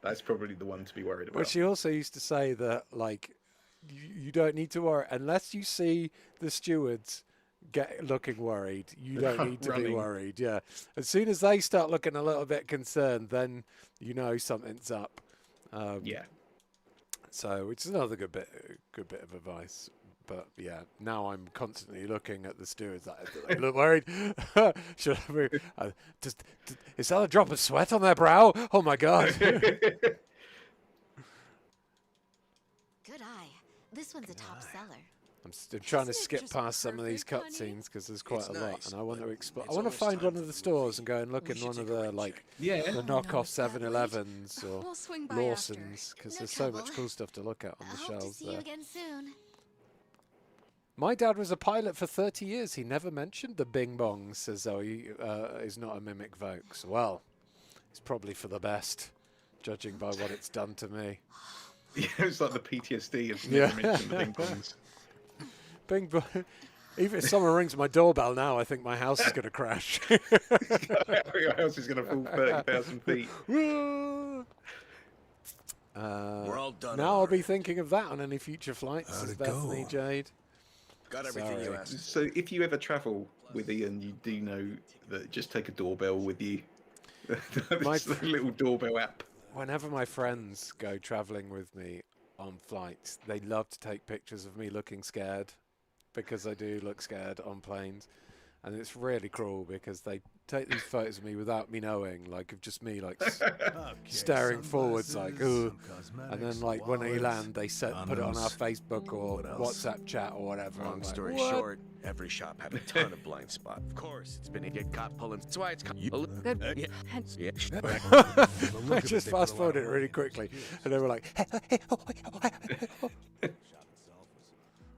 that's probably the one to be worried about. But she also used to say that, like, you don't need to worry unless you see the stewards looking worried. You don't need to be Running. worried. Yeah, as soon as they start looking a little bit concerned, then you know something's up. Yeah. So it's another good bit of advice. But yeah, now I'm constantly looking at the stewards. Like, do they look worried? Should I be, is that a drop of sweat on their brow? Oh my God. Good eye. This one's a top seller. I'm trying to Isn't it skip just past some of these perfect, honey? cutscenes because there's quite It's a lot, nice, and I want to but explore. I it's want to almost find time one for of the the stores movie. and go and look We in should one of take a the rain like check. Yeah. the Oh, knockoff no, it's that late. 7-Elevens or We'll swing by Lawson's after. because No there's so much trouble. cool stuff to look at on I the hope to shelves see you there. again soon. My dad was a pilot for 30 years. He never mentioned the Bing Bong, says Zoe, is not a mimic Vokes. Well, it's probably for the best, judging by what it's done to me. Yeah, it's like the PTSD of Yeah. never mentioning the bing bongs. Bing Bong. Even if someone rings my doorbell now, I think my house is going to crash. Your house is going to fall 30,000 feet. We're all done. Now I'll already. be thinking of that on any future flights, How'd says it Bethany go? Jade. Got everything you Sorry. asked. So if you ever travel with Ian, you do know that just take a doorbell with you. It's a little doorbell app. Whenever my friends go traveling with me on flights, they love to take pictures of me looking scared because I do look scared on planes. And it's really cruel because they take these photos of me without me knowing, like of just me like staring forwards like, ooh. And then like when they land, they put it on our Facebook or WhatsApp chat or whatever. I'm Long like, story "What?" short, every shop had a ton of blind spot. Of course, it's been to get caught pulling. That's why it's called. Yeah. I just fast forwarded it really quickly, and they were like,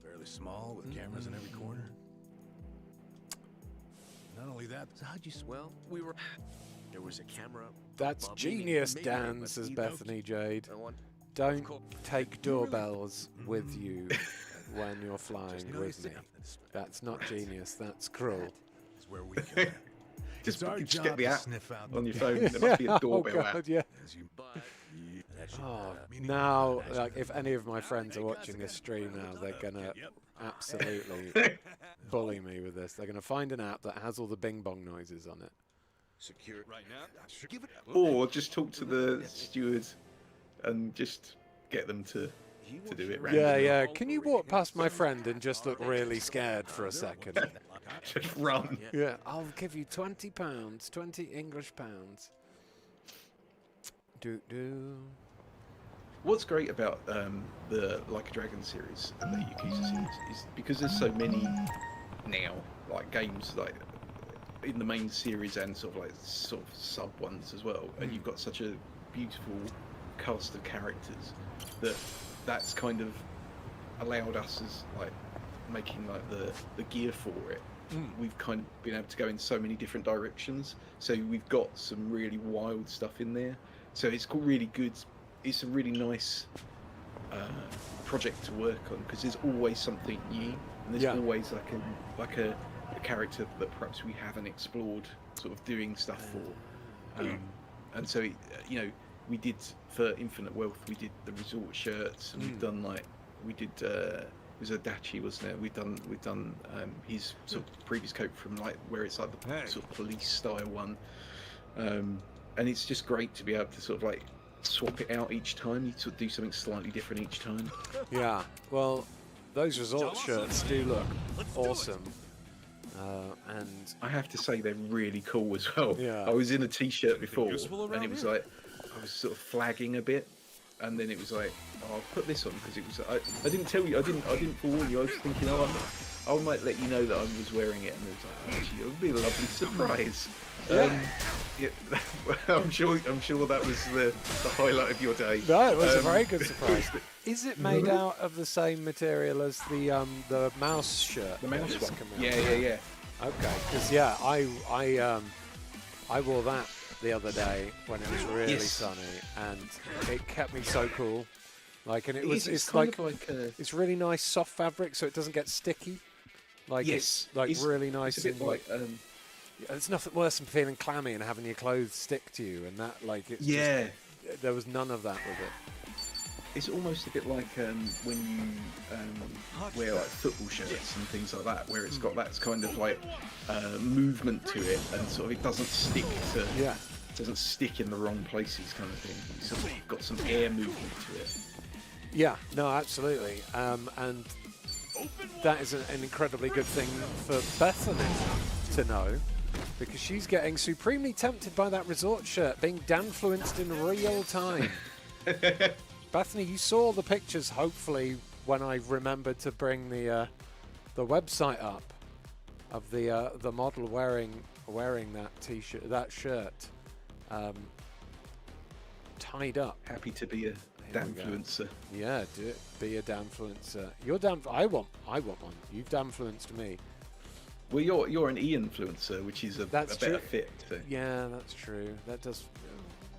Fairly small with cameras in every corner. Not only that, So how'd you swell? We were. There was a camera. "That's above me, genius, maybe, Dan," but says you Bethany Jade. know, one- "Don't take doorbells with you when you're flying with noticed me. it. That's not genius. That's cruel." is where we can. Just our get job the to app sniff out on the your phone. There must be a Oh doorbell God, app. yeah. as you But Oh, now, like, if any of my friends are watching this stream now, they're gonna absolutely bully me with this. They're gonna find an app that has all the bing bong noises on it. secure. right now. Give it Or just talk to the steward and just get them to do it randomly. Yeah, yeah. Can you walk past my friend and just look really scared for a second? Just run. Yeah, I'll give you £20, 20 English pounds. Do. What's great about the Like a Dragon series and the Yakuza series is because there's so many now, like games like in the main series and sort of sub ones as well, and you've got such a beautiful cast of characters that's kind of allowed us as like making like the gear for it. We've kind of been able to go in so many different directions, so we've got some really wild stuff in there, so it's really good. It's a really nice project to work on because there's always something new, and there's always like a character that perhaps we haven't explored sort of doing stuff for, and so you know, we did for Infinite Wealth, we did the resort shirts, and we've done like it was a Dachi, wasn't it? We've done his sort of previous coat from like where it's like the sort of police style one, and it's just great to be able to sort of like swap it out each time. You sort of do something slightly different each time. Yeah, well, those resort shirts do look awesome, and I have to say they're really cool as well. Yeah. I was in a t-shirt before, and it was like I was sort of flagging a bit. And then it was like, oh, I'll put this on because it was. I didn't tell you. I didn't forewarn you. I was thinking, I might let you know that I was wearing it, and it was like, actually, it would be a lovely surprise. I'm sure that was the highlight of your day. no, it was a very good surprise. Is it made out of the same material as the mouse shirt? The mouse that's one. come out? Yeah. Okay, because I wore that the other day when it was really sunny, and it kept me so cool. Like, and it's like it's really nice soft fabric, so it doesn't get sticky. Like it's really nice. It's a bit like it's nothing worse than feeling clammy and having your clothes stick to you, and that like it's just, there was none of that with it. It's almost a bit like when you wear like football shirts and things like that, where it's got that kind of like movement to it, and sort of it doesn't stick in the wrong places, kind of thing. It's sort of got some air movement to it. Yeah, no, absolutely, and that is an incredibly good thing for Bethany to know, because she's getting supremely tempted by that resort shirt being danfluenced in real time. Bethany, you saw the pictures, hopefully, when I remembered to bring the website up of the model wearing that t-shirt, that shirt, tied up. Happy to be a danfluencer. Yeah, do it. Be a danfluencer. You're I want one. You've danfluenced me. Well, you're an e-influencer, which is a better fit. So. Yeah, that's true. That does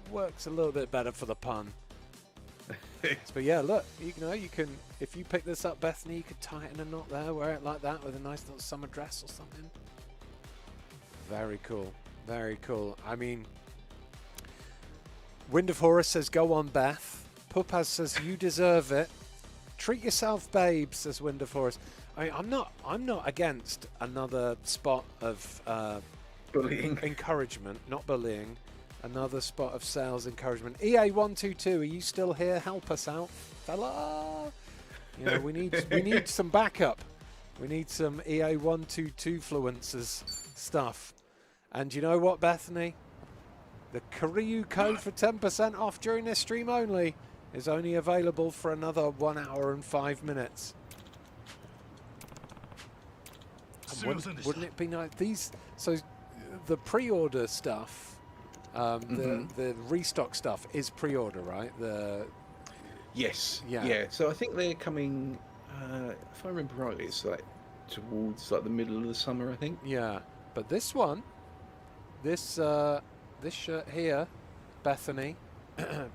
works a little bit better for the pun. But yeah, look, you know, you can, if you pick this up, Bethany, you could tie it in a knot there, wear it like that with a nice little summer dress or something. Very cool. Very cool. I mean, Wind of Horus says, go on, Beth. Pupaz says, you deserve it. Treat yourself, babe, says Wind of Horus. I mean, I'm not against another spot of bullying, encouragement, not bullying. Another spot of sales encouragement. EA122, are you still here? Help us out, fella. You know, we need some backup. We need some EA122 fluencers stuff. And you know what, Bethany? The KIRYU code for 10% off during this stream only is only available for another 1 hour and 5 minutes. Wouldn't it be nice? So the pre-order stuff. The restock stuff is pre-order, right? Yes. Yeah. So I think they're coming. If I remember rightly, it's like towards like the middle of the summer, I think. Yeah. But this one, this shirt here, Bethany,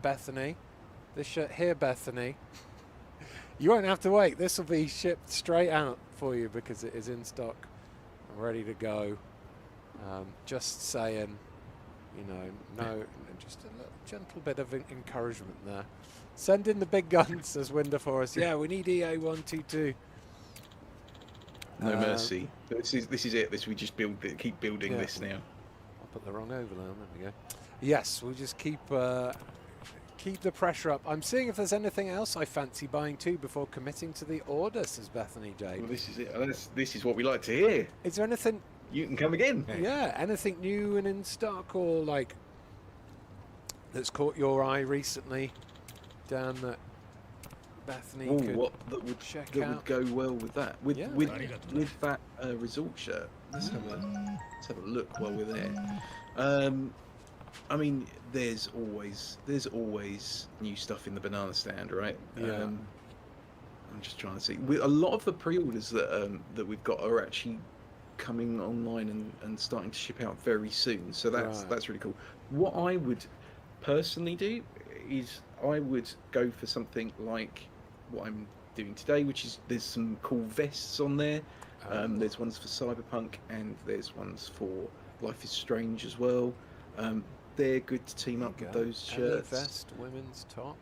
Bethany, this shirt here, Bethany. You won't have to wait. This will be shipped straight out for you because it is in stock and ready to go. Just saying. You know, no, just a little gentle bit of encouragement there. Send in the big guns, says Wind of Horus. Yeah, we need EA122. No mercy. This is it. We just keep building this now. I'll put the wrong overlay on. There we go. Yes, we'll just keep the pressure up. I'm seeing if there's anything else I fancy buying too before committing to the order, says Bethany J. Well, this is it. This is what we like to hear. Is there anything? You can come again. Yeah, anything new and in stock or like that's caught your eye recently Dan, that Bethany Oh, could what that would check that out. would go well with that? With Yeah. with that resort shirt. Let's have a look while we're there. I mean, there's always new stuff in the banana stand, right? Yeah. I'm just trying to see. A lot of the pre-orders that we've got are actually coming online and starting to ship out very soon. So that's really cool. What I would personally do is I would go for something like what I'm doing today, which is there's some cool vests on there. There's ones for Cyberpunk and there's ones for Life is Strange as well. They're good to team up with those shirts. Vest, women's top.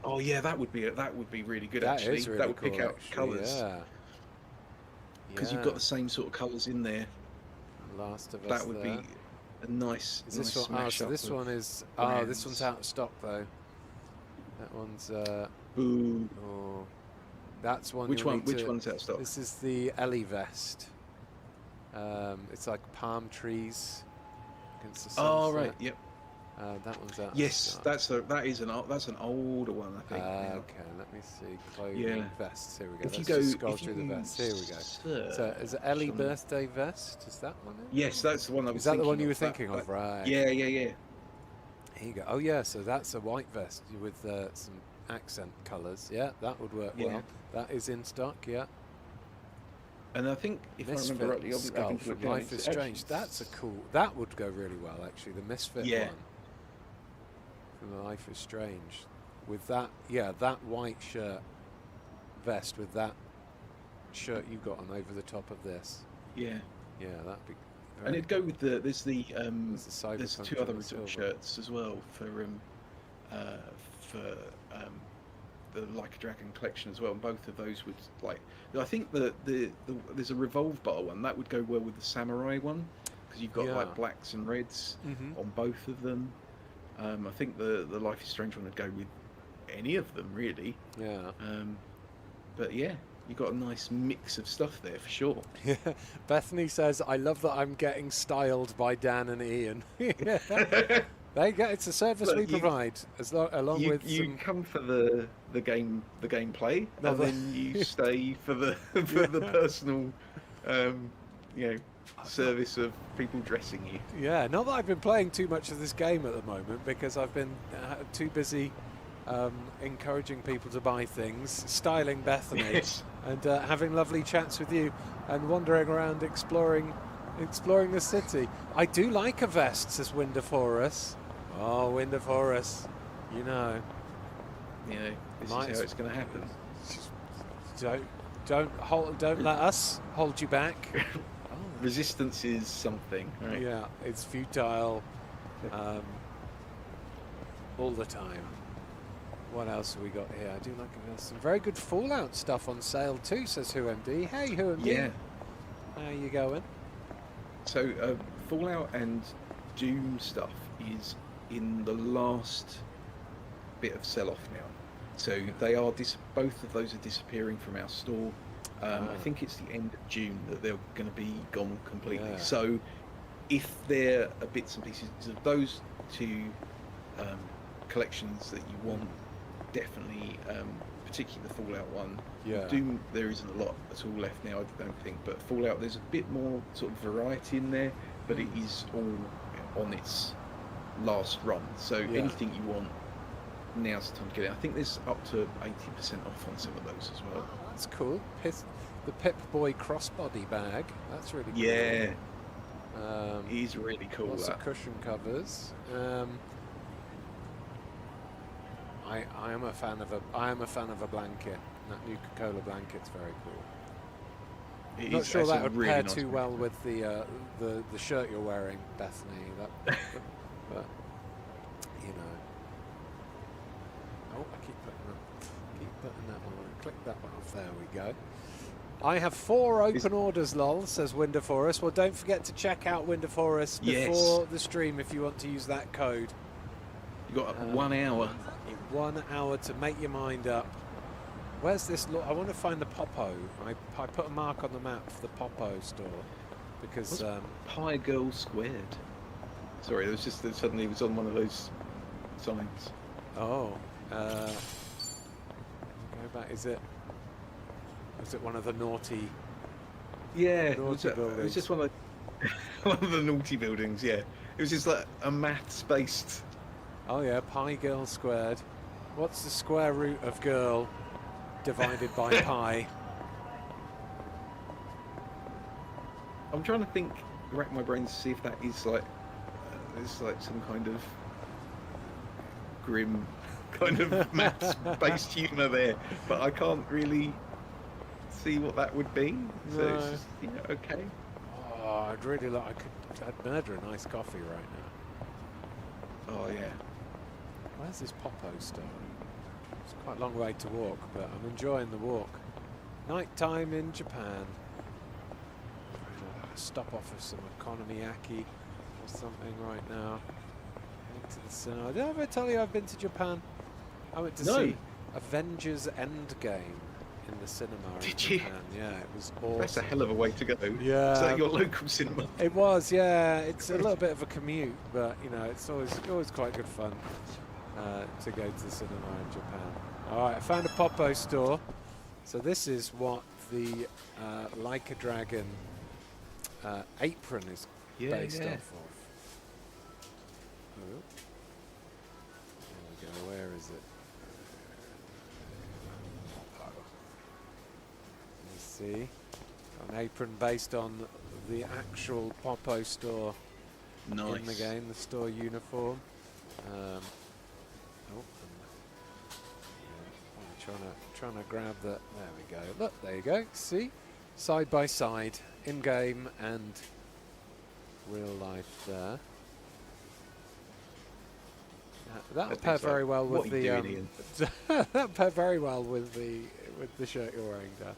Oh yeah, that would be really good That actually. is really that would cool, pick out actually, colours. Yeah. Because you've got the same sort of colours in there. Last of Us. That would there. be a nice. Is this nice one? Oh, so mashup this of one is. Oh, brands. this one's out of stock though. That one's. Boo. Oh, that's one. Which you'll one? need Which to- one's out of stock? This is the Ellie vest. It's like palm trees against the sunset. Oh right. Yep. That one's out. Yes, of stock. that's an older one, I think. now. Okay, let me see. Clothing Yeah. vests. Here we go. If you Let's go, just scroll if through the you vests. Here we go. So, search is it Ellie on- birthday vest? Is that one? It? Yes, that's the one I was. Is that the thinking one you were of, that- thinking of? that- Right. Yeah. Here you go. Oh yeah, so that's a white vest with some accent colours. Yeah, that would work Yeah. well. That is in stock. Yeah. And I think, if I Misfit remember rightly, I skull think from Life is Strange. That's a cool. That would go really well actually. The Misfit Yeah. one from Life is Strange, with that. Yeah, that white shirt vest with that shirt you've got on over the top of this. Yeah. Yeah, that'd be. And it'd go with there's There's there's Cyberpunk two other and resort silver. shirts as well for the Like a Dragon collection as well, and both of those would like. I think there's a Revolve Bar one that would go well with the Samurai one because you've got Yeah. like blacks and reds Mhm. on both of them. I think the Life is Strange one would go with any of them really. Yeah. But yeah, you've got a nice mix of stuff there for sure. Yeah. Bethany says, "I love that I'm getting styled by Dan and Ian." They get it's a service Look, we you- provide along you, with you some. come for the gameplay, No, and but- then you stay for the the personal, service of people dressing you. Yeah, not that I've been playing too much of this game at the moment because I've been too busy encouraging people to buy things, styling Bethany, Yes. and having lovely chats with you, and wandering around exploring the city. I do like a vest, says Winderforus. Oh, Winderforus, you know. This Might is as- how it's going to happen. Don't let us hold you back. Resistance is something, right? Yeah, it's futile all the time. What else have we got here? I do like some very good Fallout stuff on sale too, says WhoMD. Hey, WhoMD. Yeah. How you going? So Fallout and Doom stuff is in the last bit of sell-off now. So they are both of those are disappearing from our store. I think it's the end of June that they're going to be gone completely. Yeah. So if there are bits and pieces of those two collections that you want, definitely, particularly the Fallout one. Yeah. Doom, there isn't a lot at all left now, I don't think. But Fallout, there's a bit more sort of variety in there, but it is all on its last run. So Yeah. anything you want, now's the time to get it. I think there's up to 80% off on some of those as well. That's cool. The Pip-Boy crossbody bag. That's really cool. Yeah, it is really cool. Lots That. of cushion covers. I am a fan of a blanket. That Nuka-Cola blanket's very cool. It Not is- sure it's a that would really pair nice too well blanket. with the shirt you're wearing, Bethany. But you know. Oh, I keep putting that on. Click that one off. There we go. I have 4 open orders, lol, says Winderforus. Well, don't forget to check out Winderforus Yes. before the stream if you want to use that code. You got 1 hour. 1 hour to make your mind up. Where's this? I want to find the Popo. I put a mark on the map for the Popo store because What's Pie Girl Squared? Sorry, it was just that suddenly it was on one of those signs. oh, Go back. Is it one of the naughty? Yeah, it was buildings. just one of one of the naughty buildings. Yeah, it was just like a maths-based. Oh yeah, pi girl squared. What's the square root of girl divided by pi? I'm trying to think, rack my brains to see if that is like, it's like some kind of grim kind of maths-based humour there, but I can't really see what that would be. So No. it's just, okay. Oh, I'd really like. I'd murder a nice coffee right now. Oh yeah. Where's this Popo store? It's quite a long way to walk, but I'm enjoying the walk. Night time in Japan. Stop off for some okonomiyaki or something right now. Head to the cinema. Did I ever tell you I've been to Japan? I went to see Avengers Endgame in the cinema in Did you? Japan. Yeah, it was awesome. That's a hell of a way to go. Yeah. Is that your local cinema? It was, yeah. It's a little bit of a commute, but it's always quite good fun to go to the cinema in Japan. All right, I found a Popo store. So this is what the Like a Dragon apron is based off of. Oh. There we go. Where is it? Let me see. An apron based on the actual Popo store in the game, the store uniform. I'm trying to grab that. There we go. Look, there you go. See, side by side, in game and real life there. That'll pair very well with the. That'll pair very well with the shirt you're wearing there.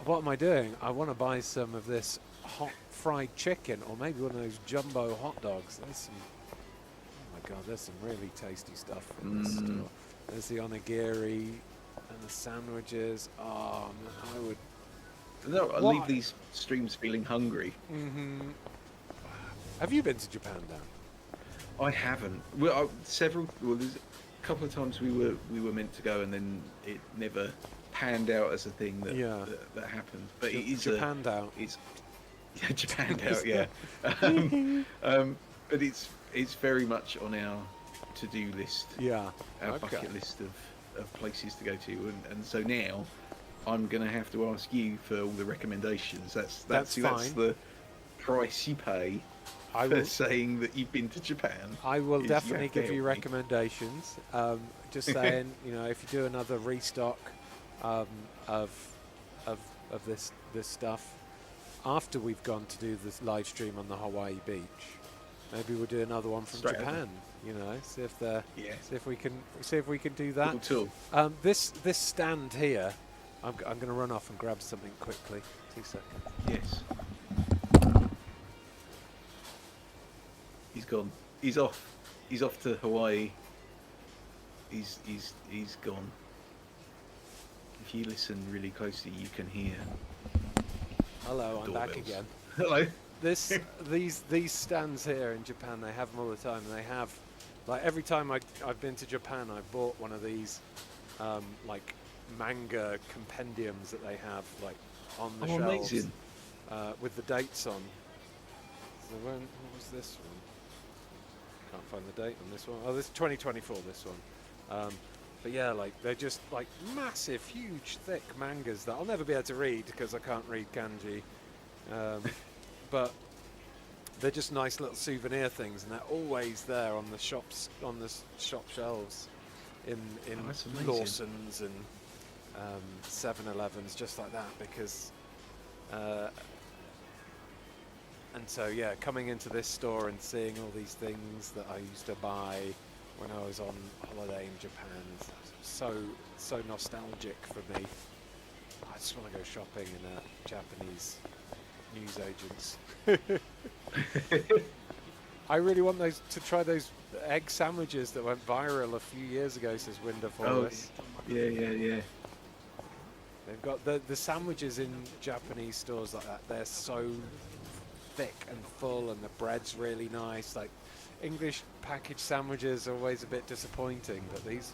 What am I doing? I want to buy some of this hot fried chicken, or maybe one of those jumbo hot dogs. There's some. Oh my God, there's some really tasty stuff in this store. There's the onigiri and the sandwiches. Oh, man, I would. No, I leave these streams feeling hungry. Mm-hmm. Have you been to Japan, Dan? I haven't. Well, there's a couple of times we were meant to go, and then it never panned out as a thing that happened. But it is Japanned out. It's Japanned out, yeah. But it's very much on our to-do list. Yeah. Our bucket list of places to go to, and so now I'm going to have to ask you for all the recommendations. That's fine. That's the price you pay for saying that you've been to Japan. I will definitely give you recommendations. Just saying, if you do another restock of this stuff after we've gone to do this live stream on the Hawaii beach, maybe we'll do another one from Japan. See if we can do that. Cool. This stand here, I'm going to run off and grab something quickly. 2 seconds. Yes. He's gone. He's off. He's off to Hawaii. He's gone. If you listen really closely, you can hear. Hello, I'm back doorbells. again. Hello. These stands here in Japan, they have them all the time, and they have, like, every time I've been to Japan, I've bought one of these like manga compendiums that they have like on the shelves. Amazing. With the dates on. So what was this one? Can't find the date on this one. Oh, this is 2024, this one. But yeah, like, they're just like massive, huge, thick mangas that I'll never be able to read because I can't read kanji. But they're just nice little souvenir things, and they're always there on the shop shelves in Lawson's and 7-Elevens, just like that, because and so yeah, coming into this store and seeing all these things that I used to buy when I was on holiday in Japan is so nostalgic for me. I just want to go shopping in a Japanese newsagents. I really want to try those egg sandwiches that went viral a few years ago, says Winder Forrest. Yeah. They've got the sandwiches in Japanese stores like that. They're so thick and full, and the bread's really nice. Like, English packaged sandwiches are always a bit disappointing, but these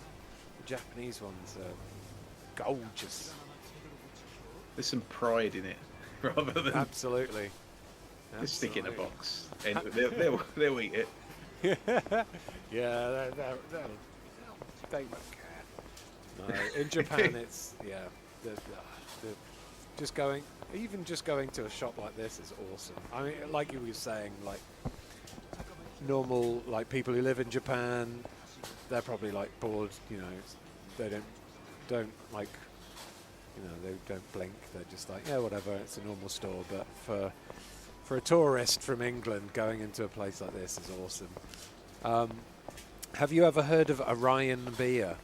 Japanese ones are gorgeous. There's some pride in it, rather than Absolutely. just stick it in a Absolutely. box. And they'll eat it. Yeah, they won't care. No, in Japan, it's the just going to a shop like this is awesome. I mean, like you were saying, like normal, like people who live in Japan, they're probably like bored. You know, they don't like, you know, they don't blink. They're just like, yeah, whatever. It's a normal store. But for a tourist from England, going into a place like this is awesome. Have you ever heard of Orion Beer?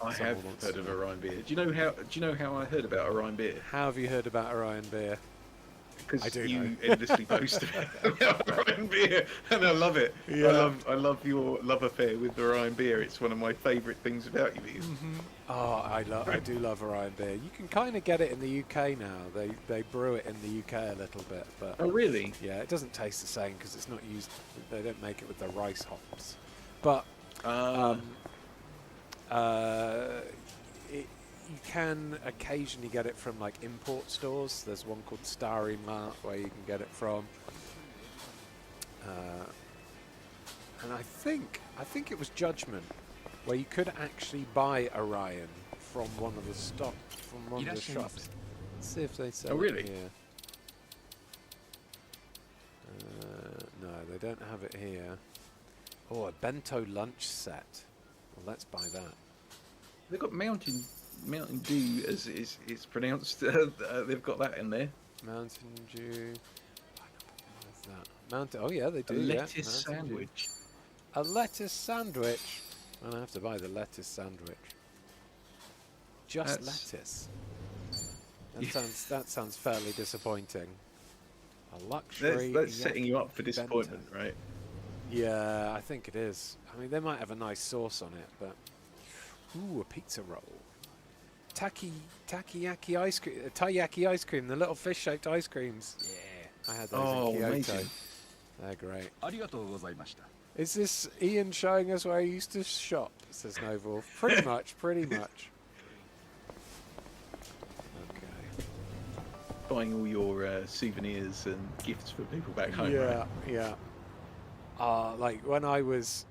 I Someone have wants heard to of know. Orion Beer. Do you know how I heard about Orion Beer? How have you heard about Orion Beer? I Because do you know. endlessly post about Orion Beer, and I love it. Yeah. I love your love affair with Orion Beer. It's one of my favourite things about you. Ian. Oh, I do love Orion Beer. You can kind of get it in the UK now. They brew it in the UK a little bit, but Oh, really? yeah, it doesn't taste the same because it's not used. They don't make it with the rice hops, but you can occasionally get it from like import stores. There's one called Starry Mart where you can get it from, and I think it was Judgment where you could actually buy Orion from one of the shops. Let's see if they sell Oh, really? it here. No, they don't have it here. Oh, a bento lunch set. Well, let's buy that. They've got Mountain Dew, as it's pronounced. They've got that in there. Mountain Dew. Where's that? Mountain. Oh yeah, they A do. Yeah, lettuce Mountain Dew. sandwich. A lettuce sandwich. Well, I have to buy the lettuce sandwich. Just That's- lettuce. Yeah. That sounds fairly disappointing. A luxury. That's setting you up for bento. disappointment, right? Yeah, I think it is. I mean, they might have a nice sauce on it, but ooh, a pizza roll. Takoyaki ice cream, taiyaki ice cream, the little fish-shaped ice creams. Yeah, I had those Oh, in Kyoto. amazing. They're great. ありがとうございました。 Is this Ian showing us where he used to shop? Says Noval. Pretty much, pretty much. Okay. Buying all your souvenirs and gifts for people back home. Yeah, Right? yeah. Like when I was,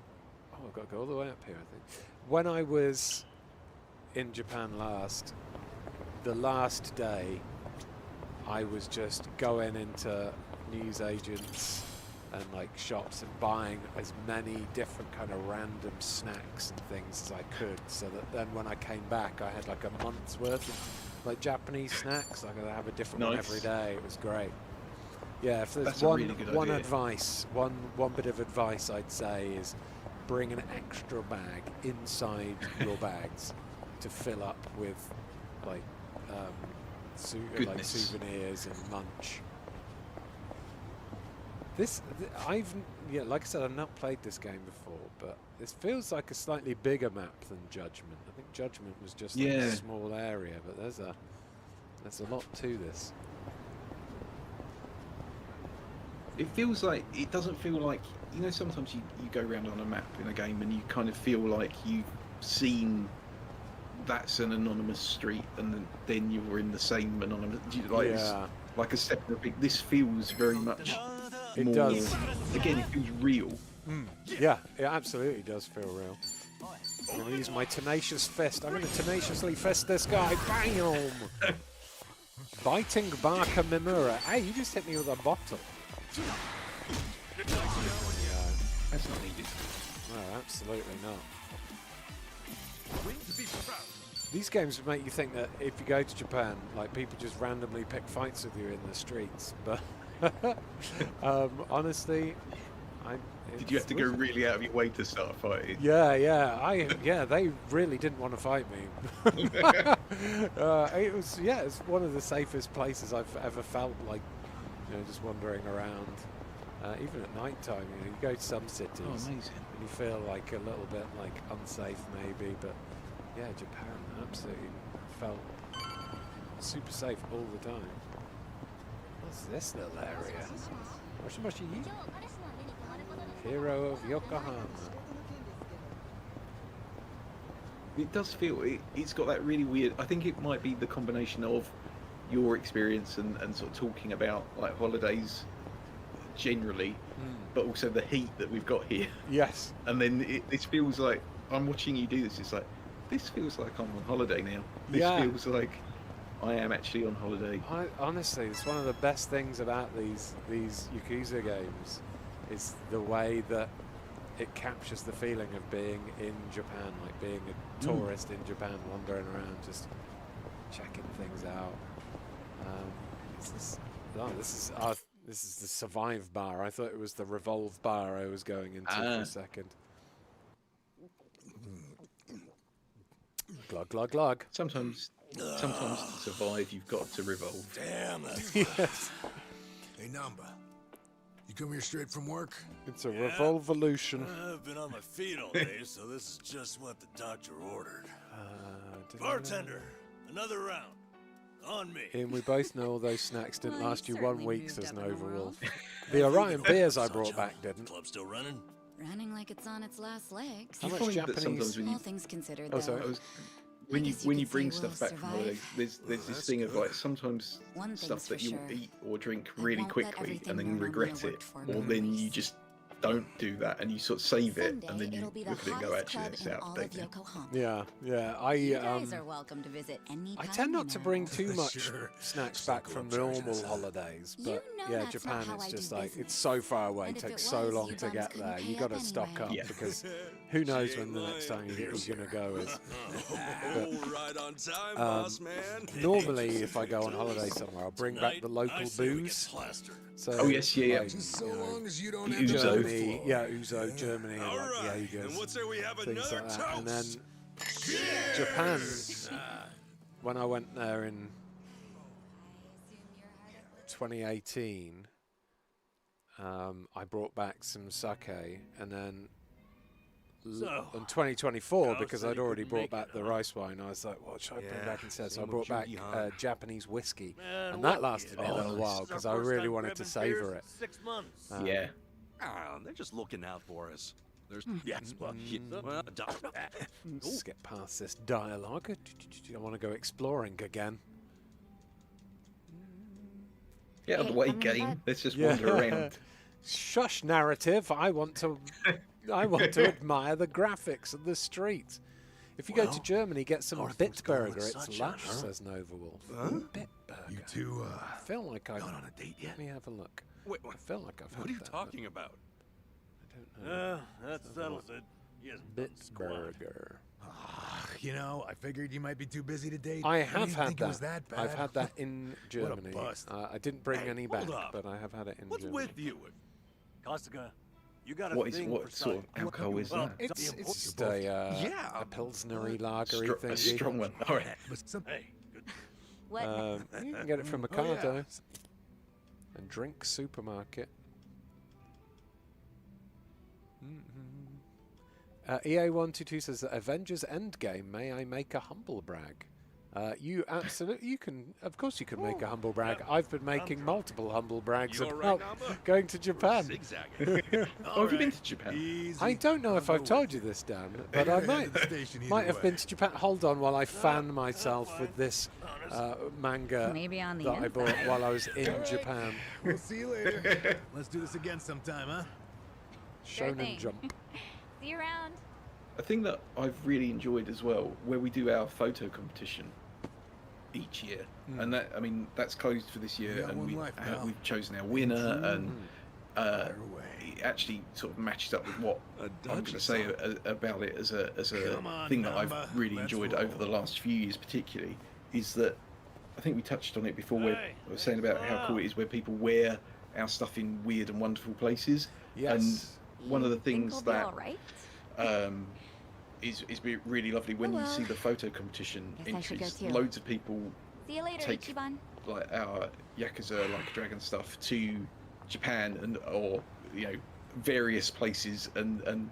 I've got to go all the way up here, I think. When I was in Japan the last day, I was just going into newsagents and like shops and buying as many different kind of random snacks and things as I could, so that then when I came back, I had like a month's worth of like Japanese snacks. I could have a different one Nice. every day. It was great. Yeah, if there's That's a really good one idea. advice, one bit of advice I'd say is bring an extra bag inside your bags to fill up with like like Goodness. souvenirs and munch. Like I said, I've not played this game before, but this feels like a slightly bigger map than Judgment. I think Judgment was just like Yeah. a small area, but there's a lot to this. It feels like, it doesn't feel like, you know, sometimes you go around on a map in a game and you kind of feel like you've seen that's an anonymous street and then you're in the same anonymous, like, it's Yeah. like a separate big, this feels very much It more, does. again, it feels real. Yeah, it absolutely does feel real. I'm going to use my tenacious fist. I'm going to tenaciously fist this guy. Bam! Biting Barker Mimura. Hey, you just hit me with a bottle. That's not needed. No, absolutely not. These games make you think that if you go to Japan, like people just randomly pick fights with you in the streets. But honestly, Did you have to go really out of your way to start fighting? Yeah, they really didn't want to fight me. It's one of the safest places I've ever felt, like, you know, just wandering around. Even at night time, you go to some cities Oh, amazing. and you feel like a little bit like unsafe maybe, but yeah, Japan absolutely felt super safe all the time. What's this little area? Hero of Yokohama. It does feel it's got that really weird. I think it might be the combination of your experience and sort of talking about like holidays generally, but also the heat that we've got here. Yes. And then this feels like I'm watching you do this. It's like this feels like I'm on holiday now. This feels like I am actually on holiday. Honestly, it's one of the best things about these Yakuza games is the way that it captures the feeling of being in Japan, like being a tourist in Japan, wandering around, just checking things out. This is the Survive bar. I thought it was the Revolve bar I was going into for a second. Glug, glug, glug. Sometimes to survive, you've got to revolve. Damn, that's Yes. Hey, Namba. You come here straight from work? It's a revolvolution. I've been on my feet all day, so this is just what the doctor ordered. Bartender, another round. On me. Ian, we both know all those snacks didn't Well, last you you've 1 certainly week, moved says up in the Nova Wolf. world. The Orion beers I brought back didn't. Club still running? Running like it's on its last legs. How You much find that Japanese? sometimes when All you things considered, Oh, though. sorry. when I you guess when you you could bring say stuff we'll back from holidays, survive. there's this thing of like sometimes One stuff thing's that for you'll sure. eat or drink I really won't let quickly everything and then run on regret when I it, worked for or then memories. you just don't do that and you sort of save it and then you It'll be the look at it and go, hottest actually, club it's in out all of of date now. Yokohama. Yeah. You guys are welcome to visit any I time tend not you to know. bring too much Sure. snacks back from normal holidays, You but know yeah, that's Japan not how it's I just do like business. it's so far away, And if takes it so was, long you to bums get couldn't there. pay You up got to stock anyway. up Yeah. because who knows when the next time you're going to go is. Oh, right on time, boss man. Normally, if I go on holiday somewhere, I'll bring back the local I say we get booze. plastered. So, Oh, yes, yeah. like, Just so you know, long as you don't the end up Uzo. on the Germany, floor. yeah, Uzo, Germany, All and like right, Jaegers, and what say we have things another like that. And then toast? Japan, when I went there in 2018, I brought back some sake, and then So, in 2024, Kyle because said I'd he already couldn't brought make back it, the huh? rice wine, I was like, what should I bring Yeah, back instead? So I same brought with back Judy, huh? Japanese whiskey, Man, and what? that lasted me a Oh, little this while is because our I first really time wanted to grabbing savor beers it. in 6 months. Yeah. Ah, they're just looking out for us. There's Yes, well, Let's get past this dialogue. I want to go exploring again. Get out of the Hey, way, I'm gonna game. bet. Let's just wander around. Shush, narrative. I want to admire the graphics of the street. If you go to Well, Germany, get some Northing's going Bitburger. with It's sunshine, lush, huh? says Nova Wolf. You Bitburger. two, I feel like I've. Gone on a date yet? Let me have a look. Wait, I feel like I've. what had are you that, talking about? but I don't know. That settles it. Yes, Bitburger. you know, I figured you might be too busy to date. I didn't have even had think that. It was that bad. I've had that in What a Germany. bust. I didn't bring Hey, any back, hold up. but I have had it in What's Germany. with you? KASUGA, you got a What thing sort for of alcohol is Well, that? It's the just important- Yeah, a pilsnery lagery thing. A strong one. All right. But some, Hey, good. What? You can get it from Oh, yeah. Mercado and Drink Supermarket. EA122 says that Avengers Endgame, may I make a humble brag? You can, of course you can make a humble brag. I've been making multiple humble brags You all right, about Namba? going to Japan. Zigzagging. Oh, have you been to Japan? easy. I don't know if I've told you this, Dan, but I Head might to the station either might have way. been to Japan. Hold on while I fan myself with this manga Maybe on the that I bought inside. while I was in Japan. We'll see you later. Let's do this again sometime, huh? Sure Shonen thing. Jump. See you around. A thing that I've really enjoyed as well, where we do our photo competition each year, and that, I mean, that's closed for this You year, got and one life now. we've chosen our winner, and Fire away. it actually sort of matches up with what A I'm going Dutch to say song. about it as a Come on, thing that Namba, I've really let's enjoyed roll. over the last few years, particularly, is that I think we touched on it before. Where Hey, I was saying about how cool it is where people wear our stuff in weird and wonderful places, Yes. and one of the Think things we'll be that all right? is really lovely when Oh, you well. see the photo competition Guess I should go entries. too. Loads of people See you later, take Ichiban. like our Yakuza Like a Dragon stuff to Japan and or various places and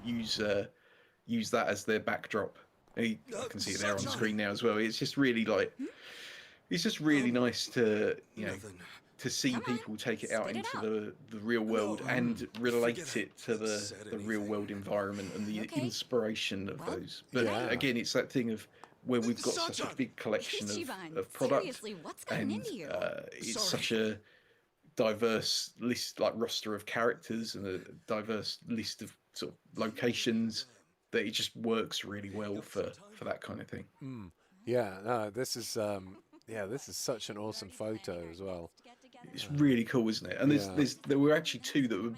use that as their backdrop. I can see it there on the screen now as well. It's just really it's just really nice to Nothing. to see Come on, people take it out spit it into out. the real world and relate it to the Said real world environment and the Okay. inspiration of Well, those. But Yeah. again, it's that thing of where we've got such a Sunshine. big collection Ichiban, of product, seriously, what's gotten and into you? it's Sorry. such a diverse list, like roster of characters, and a diverse list of sort of locations, that it just works really well for that kind of thing. Yeah, no, this is such an awesome photo as well. It's really cool, isn't it? And Yeah. there were actually two that were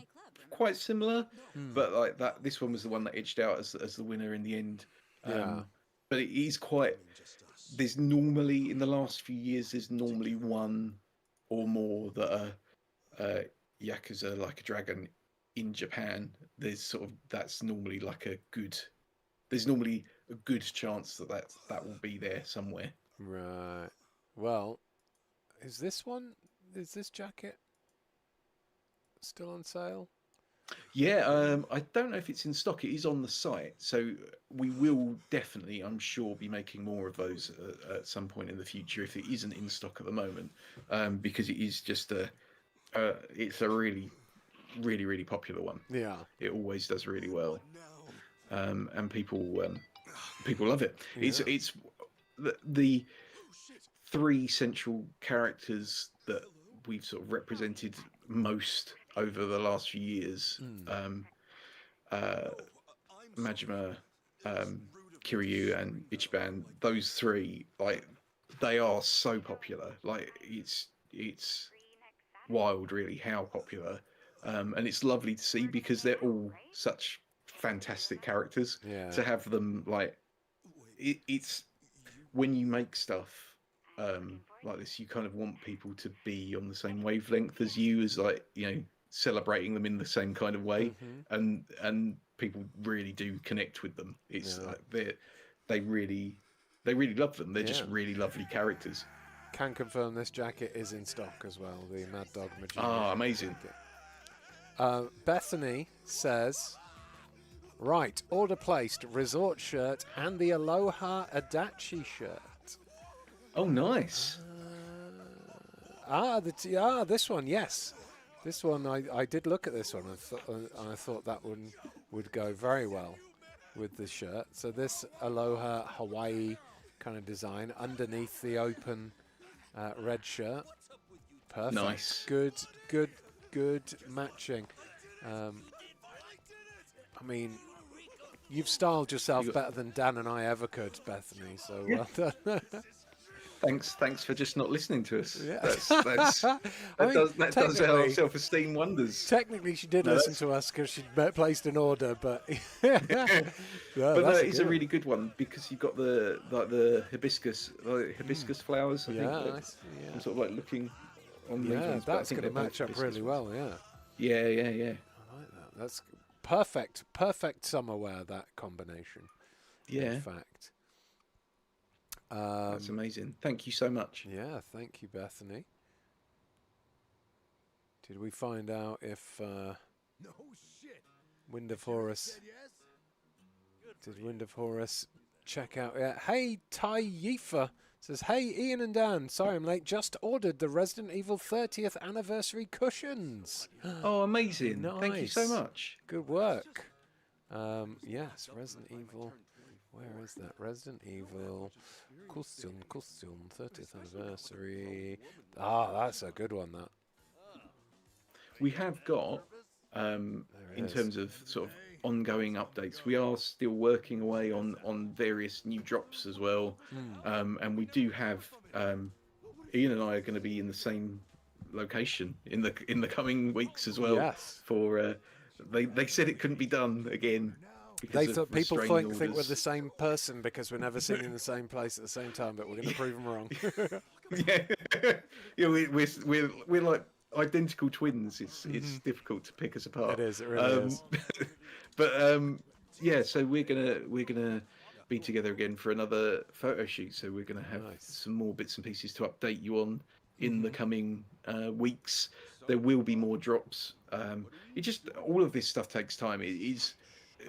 quite similar, but like that, this one was the one that edged out as the winner in the end. Yeah. But it is quite. There's normally, in the last few years, there's normally one or more that are Yakuza Like a Dragon in Japan. That's normally like a good. There's normally a good chance that will be there somewhere. Right. Well, is this jacket still on sale? Yeah, I don't know if it's in stock. It is on the site, so we will definitely, I'm sure, be making more of those at some point in the future if it isn't in stock at the moment, because it is just it's a really, really, really popular one. Yeah. It always does really well, and people love it. It's the three central characters that we've sort of represented most over the last few years. Majima, Kiryu, and Ichiban. Those three, like, they are so popular. Like, it's wild, really, how popular. And it's lovely to see because they're all such fantastic characters. Yeah. To have them, like, it's when you make stuff like this, you kind of want people to be on the same wavelength as you, as, like, celebrating them in the same kind of way, and people really do connect with them. It's like they really love them. They're just really lovely characters. Can confirm this jacket is in stock as well. The Mad Dog Majima. Ah, amazing. jacket. Bethany says, right, order placed, resort shirt and the Aloha Adachi shirt. Oh, nice. This one, yes. This one, I did look at this one and I thought that one would go very well with the shirt. So this Aloha Hawaii kind of design underneath the open red shirt. Perfect. Nice. Good matching. I mean, you've styled yourself better than Dan and I ever could, Bethany. So well done. Thanks for just not listening to us. Yeah. That does our self-esteem wonders. Technically, she did listen to us because she'd placed an order, but It's a really good one because you've got the hibiscus flowers. I think, I'm sort of like looking on these ones, but I that's think going to they're match both up really hibiscus well. ones. Yeah, Yeah. I like that. That's perfect summer wear. That combination. Yeah. In fact. That's amazing. Thank you so much. Yeah, thank you, Bethany. Did we find out if Wind of Horus? Did Wind of Horus check out? Yeah. Hey, Tai Yifa says, "Hey, Ian and Dan. Sorry I'm late. Just ordered the Resident Evil 30th anniversary cushions. Oh, amazing! Nice. Thank you so much. Good work. Yes, Resident Evil. Where is that? Resident Evil costume 30th anniversary. That's a good one. That We have got, in terms of sort of ongoing updates, we are still working away on various new drops as well, and we do have Ian and I are going to be in the same location in the coming weeks as well. Yes. For they said it couldn't be done again. They thought people think we're orders. the same person because we're never seen in the same place at the same time, but we're going to prove them wrong. We're like identical twins. It's difficult to pick us apart. It is. It really is. But so we're gonna be together again for another photo shoot. So we're gonna have some more bits and pieces to update you on in the coming weeks. There will be more drops. All of this stuff takes time. It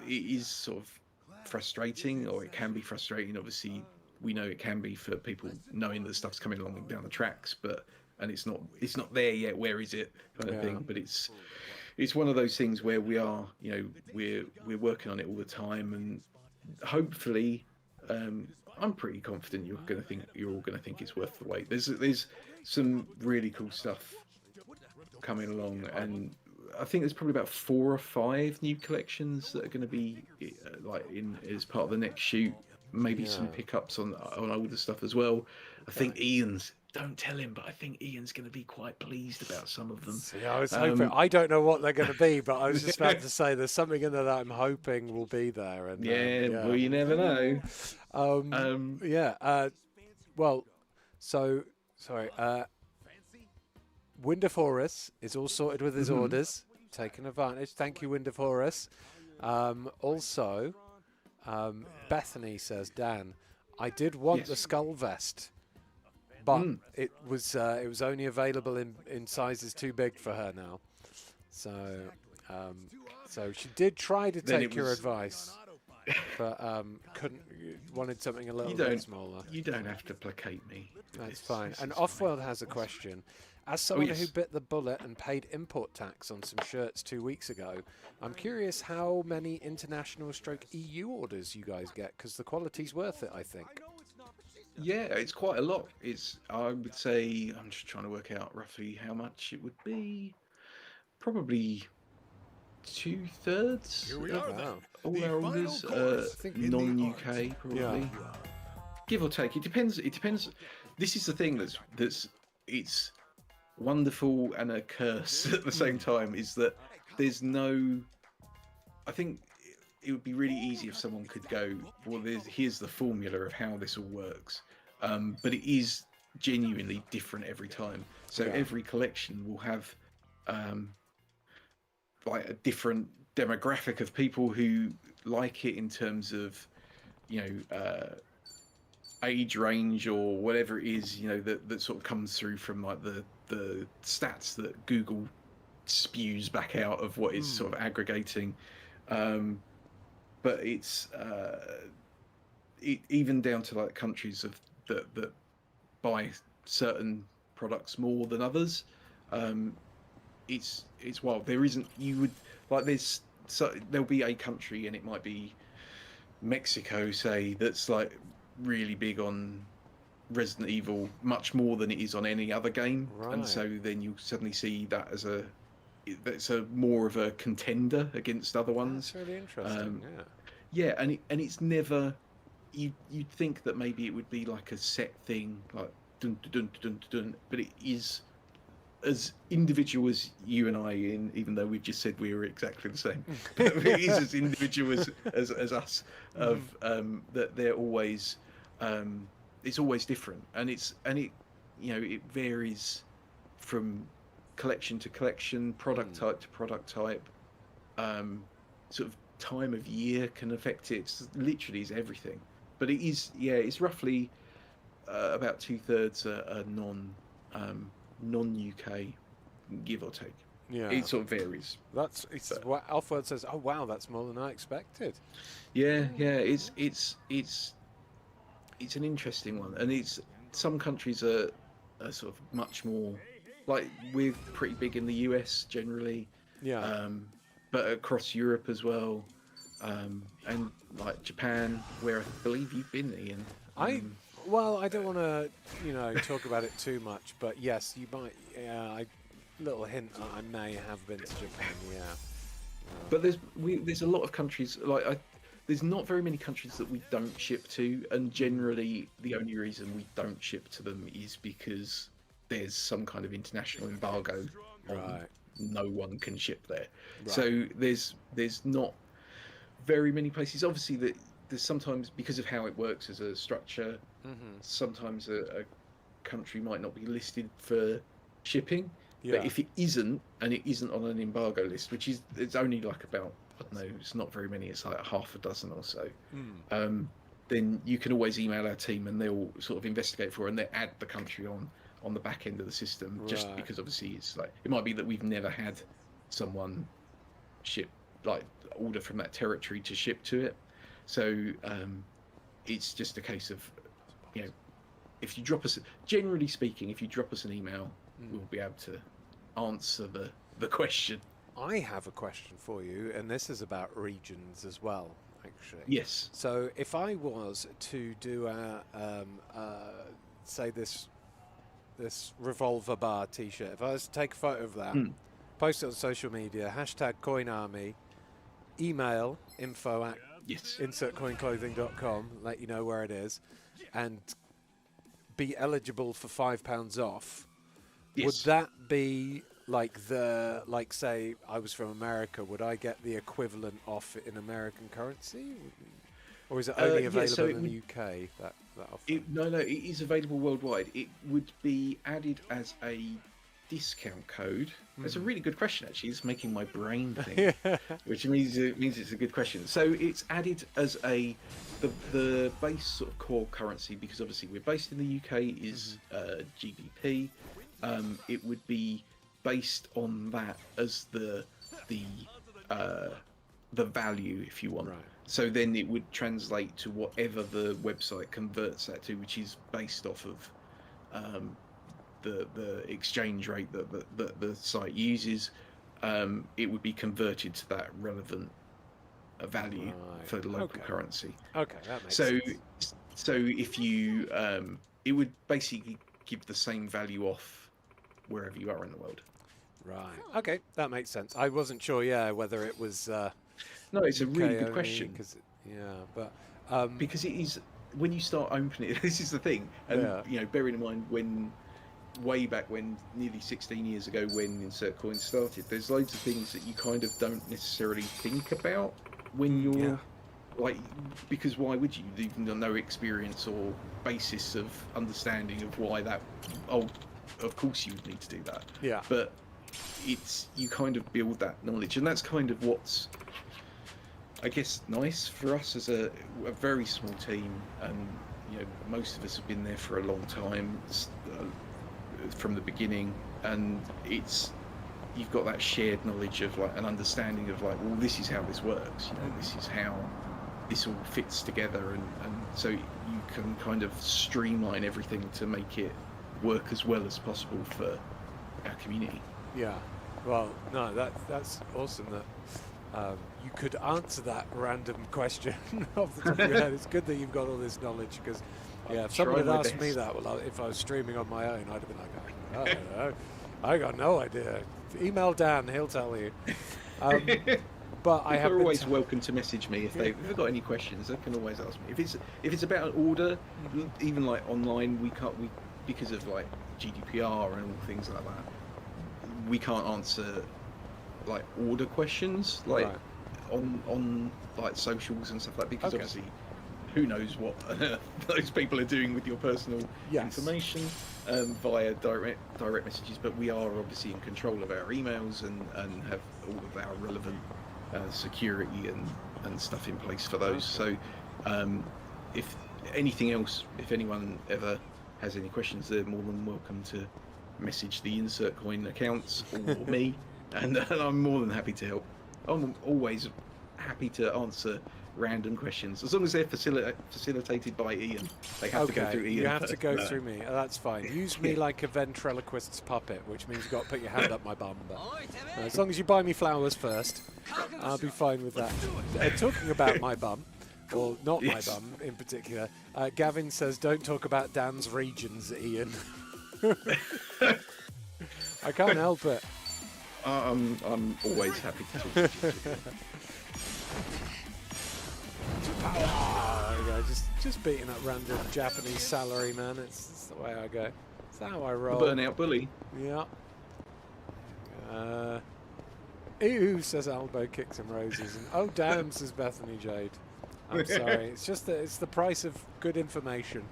is sort of frustrating, or it can be frustrating. Obviously, we know it can be for people knowing that stuff's coming along down the tracks, but and it's not there yet. Where is it, kind of Yeah. thing? But it's one of those things where we are, you know, we're working on it all the time, and hopefully, I'm pretty confident you're all gonna think it's worth the wait. There's some really cool stuff coming along, and I think there's probably about 4 or 5 new collections that are going to be like in as part of the next shoot. Maybe some pickups on older stuff as well. I think Ian's, don't tell him, but I think Ian's going to be quite pleased about some of them. See, I was hoping. I don't know what they're going to be, but I was just about to say there's something in there that I'm hoping will be there. And Well, you never know. Well, so sorry. Windophorus is all sorted with his orders, taking advantage. Thank you, Windophorus. Also, Bethany says, Dan, I did want the skull vest, but it was only available in sizes too big for her now. So she did try to take your advice, but couldn't. Wanted something a little bit smaller. You don't have to placate me. That's fine. And Offworld has a question. As someone who bit the bullet and paid import tax on some shirts 2 weeks ago, I'm curious how many international / EU orders you guys get, because the quality's worth it, I think. Yeah, it's quite a lot. I would say, I'm just trying to work out roughly how much it would be. Probably 2/3 of all our orders, non-UK probably. Yeah. Give or take. It depends. This is the thing that's it's wonderful and a curse at the same time, is that there's no. I think it would be really easy if someone could go, well, here's the formula of how this all works, but it is genuinely different every time. So every collection will have like a different demographic of people who like it in terms of, you know, age range or whatever it is, you know, that sort of comes through from like the stats that Google spews back out of what is sort of aggregating. But it's even down to like countries that buy certain products more than others. It's wild. There isn't, you would like, there'll be a country, and it might be Mexico, say, that's like really big on Resident Evil, much more than it is on any other game, and so then you suddenly see that as that's a more of a contender against other ones. That's really interesting. And it's never, you'd think that maybe it would be like a set thing, like dun dun dun dun dun, but it is as individual as you and I, even though we've just said we were exactly the same. It is as individual as us, of that they're always it's always different, and it you know, it varies from collection to collection, product type to product type, sort of time of year can affect it. It's literally is everything, but it is, it's roughly about 2/3 are non-UK, give or take. Yeah, it sort of varies. It's what Alfred says. Oh wow, that's more than I expected. Yeah, it's an interesting one, and some countries are sort of much more, like, we're pretty big in the US generally, but across Europe as well, and like Japan, where I believe you've been, Ian. Well, I don't want to, talk about it too much, but yes, you might. Little hint that I may have been to Japan. Yeah. But there's a lot of countries, like there's not very many countries that we don't ship to, and generally the only reason we don't ship to them is because there's some kind of international embargo. Right. No one can ship there. Right. So there's not very many places. Obviously, that there's sometimes, because of how it works as a structure, sometimes a country might not be listed for shipping. Yeah. But if it isn't, and it isn't on an embargo list, which is, it's only like about, I don't know, it's not very many, it's like half a dozen or so, then you can always email our team and they'll sort of investigate for it, and they add the country on the back end of the system, just because obviously it's like, it might be that we've never had someone order from that territory to ship to it. So it's just a case of, if you drop us, generally speaking, if you drop us an email, we'll be able to answer the question. I have a question for you, and this is about regions as well, actually. Yes. So if I was to do say this revolver bar T-shirt, if I was to take a photo of that, post it on social media, hashtag CoinArmy, email info at Yes. insertcoinclothing.com, let you know where it is, and be eligible for £5 off. Yes. Would that be like say I was from America, would I get the equivalent off in American currency? Or is it only available in the UK, that offer? No, it is available worldwide. It would be added as a discount code. That's a really good question, actually. It's making my brain think, which means it's a good question. So it's added as the base sort of core currency, because obviously we're based in the UK, is GBP. It would be based on that as the value, if you want. Right. So then it would translate to whatever the website converts that to, which is based off of the exchange rate that the site uses. It would be converted to that relevant value for the local currency. Okay, that makes sense. So if you, it would basically give the same value off wherever you are in the world. Right. Okay, that makes sense. I wasn't sure, whether it was. No, it's a UK really good only, question. Because it is, when you start opening it, this is the thing, and bearing in mind when way back when, nearly 16 years ago, when Insert Coin started, there's loads of things that you kind of don't necessarily think about when you're like, because why would you? You've no experience or basis of understanding of why that. Oh, of course you would need to do that. Yeah. But you kind of build that knowledge, and that's kind of what's, I guess, nice for us as a very small team, and most of us have been there for a long time from the beginning, and you've got that shared knowledge of like an understanding of like, well, this is how this works, this is how this all fits together, and so you can kind of streamline everything to make it work as well as possible for our community. Yeah, well, no, that's awesome that you could answer that random question off the top of your head. It's good that you've got all this knowledge, because if someone had asked me that, well, if I was streaming on my own, I'd have been like, I don't know, I got no idea. Email Dan, he'll tell you. But I have. They're always welcome to message me if they've got any questions. They can always ask me. If it's about an order, even like online, we because of like GDPR and all things like that, we can't answer like order questions like on like socials and stuff like that, because obviously who knows what those people are doing with your personal information via direct messages. But we are obviously in control of our emails and have all of our relevant security and stuff in place for those. So if anything else, if anyone ever has any questions, they're more than welcome to message the Insert Coin accounts or me, and I'm more than happy to help. I'm always happy to answer random questions, as long as they're facilitated by Ian. They have to go through Ian. You have to go through me. That's fine. Use me like a ventriloquist's puppet, which means you've got to put your hand up my bum. But as long as you buy me flowers first, I'll be fine with that. Talking about my bum, or not my bum in particular, Gavin says, don't talk about Dan's regions, Ian. I can't help it. I'm always happy to talk to you. Just beating up random Japanese salary, man. It's the way I go. It's how I roll. The burnout bully. Yeah. Ew, says Albo kicks and roses. And oh damn, says Bethany Jade. I'm sorry. It's just that it's the price of good information.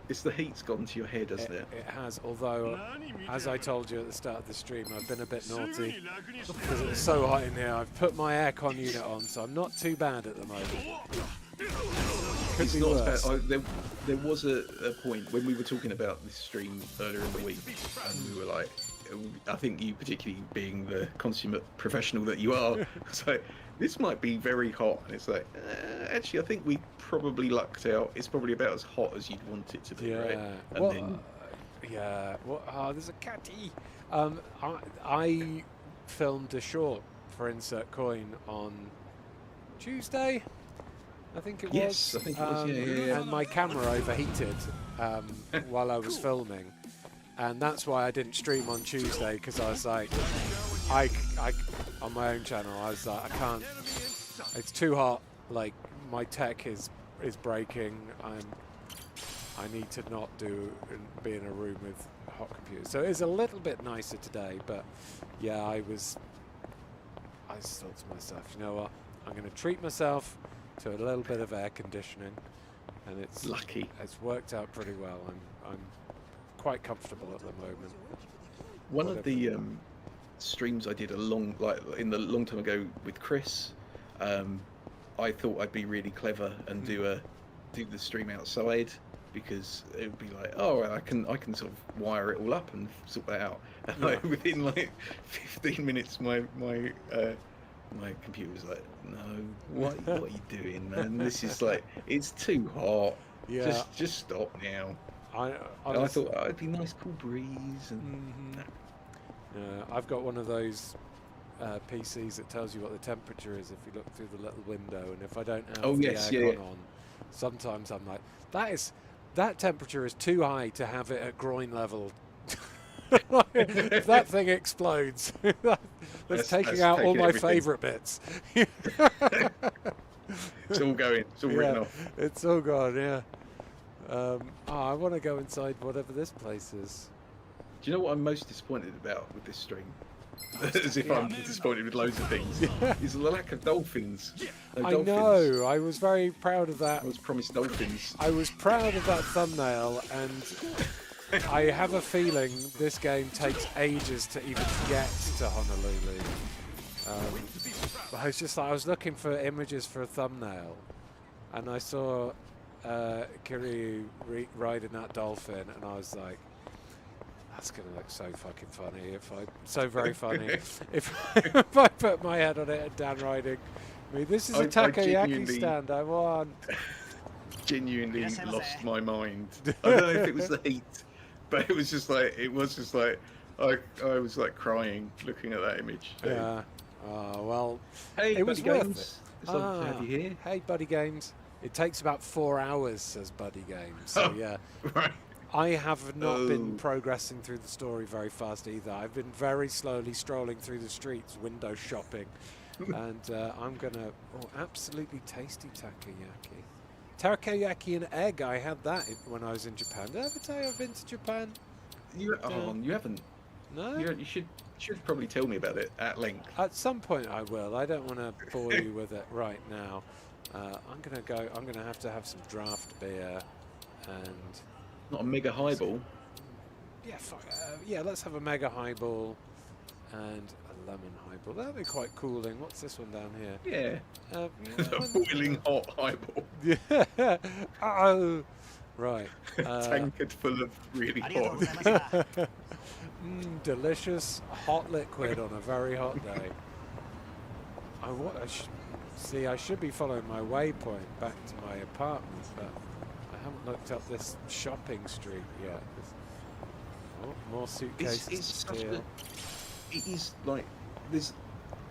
It's the heat's gone to your head, hasn't it? It has, although, as I told you at the start of the stream, I've been a bit naughty because it's so hot in here. I've put my aircon unit on, so I'm not too bad at the moment. Could be worse. There was a point when we were talking about this stream earlier in the week, and we were like, I think you particularly being the consummate professional that you are, so this might be very hot, and it's like, actually I think we probably lucked out. It's probably about as hot as you'd want it to be, right? And well, then Yeah. What? Oh, there's a catty. I filmed a short for Insert Coin on Tuesday, I think it was. Yes, I think it was. Yeah. And my camera overheated while I was filming, and that's why I didn't stream on Tuesday, because I was like, I on my own channel, I was like, I can't. It's too hot. Like, my tech is breaking. I need to not be in a room with hot computers. So it is a little bit nicer today, but yeah, I just thought to myself, you know what? I'm going to treat myself to a little bit of air conditioning, and it's Lucky. It's worked out pretty well. I'm quite comfortable at the moment. One of the streams I did a long time ago with Chris, I thought I'd be really clever and do the stream outside, because it would be like, oh, I can sort of wire it all up and sort that out. And like, within like 15 minutes, my computer was like, no, what are you doing, man? This is like, it's too hot. Yeah. Just stop now. I thought it'd be nice, cool breeze. And I've got one of those PCs that tells you what the temperature is if you look through the little window, and if I don't have the aircon on, sometimes I'm like, that temperature is too high to have it at groin level. If that thing explodes, that's taking out all my favourite bits. It's all going. It's all written off. It's all gone. Yeah. I want to go inside whatever this place is. Do you know what I'm most disappointed about with this stream? As if I'm disappointed with loads of things. Is the lack of dolphins. No I dolphins. know. I was very proud of that. I was promised dolphins. I was proud of that thumbnail, and I have a feeling this game takes ages to even get to Honolulu. I was looking for images for a thumbnail, and I saw KIRYU riding that dolphin, and I was like, that's going to look so fucking funny so very funny if I put my head on it and Dan riding me. This is a takoyaki stand, I want. Genuinely lost my mind. I don't know if it was the heat, but it was just like, I was like crying looking at that image. Yeah. Well, hey, it was Buddy worth Games. it. It's lovely to have you here. Hey, Buddy Games. It takes about 4 hours, says Buddy Games. So yeah. Right. I have not been progressing through the story very fast either. I've been very slowly strolling through the streets, window shopping, and I'm gonna absolutely tasty takoyaki. Takoyaki and egg. I had that when I was in Japan. Did I ever tell you I've been to Japan? You haven't. No. You should probably tell me about it at length. At some point I will. I don't want to bore you with it right now. I'm gonna have to have some draft beer and. Not a mega highball. Yeah, let's have a mega highball and a lemon highball. That'd be quite cooling. What's this one down here? Yeah. A boiling hot highball. Yeah. Oh, right. Tankard full of really hot. Delicious hot liquid on a very hot day. I should be following my waypoint back to my apartment, but I haven't looked up this shopping street yet. More suitcases to steal. It is like there's.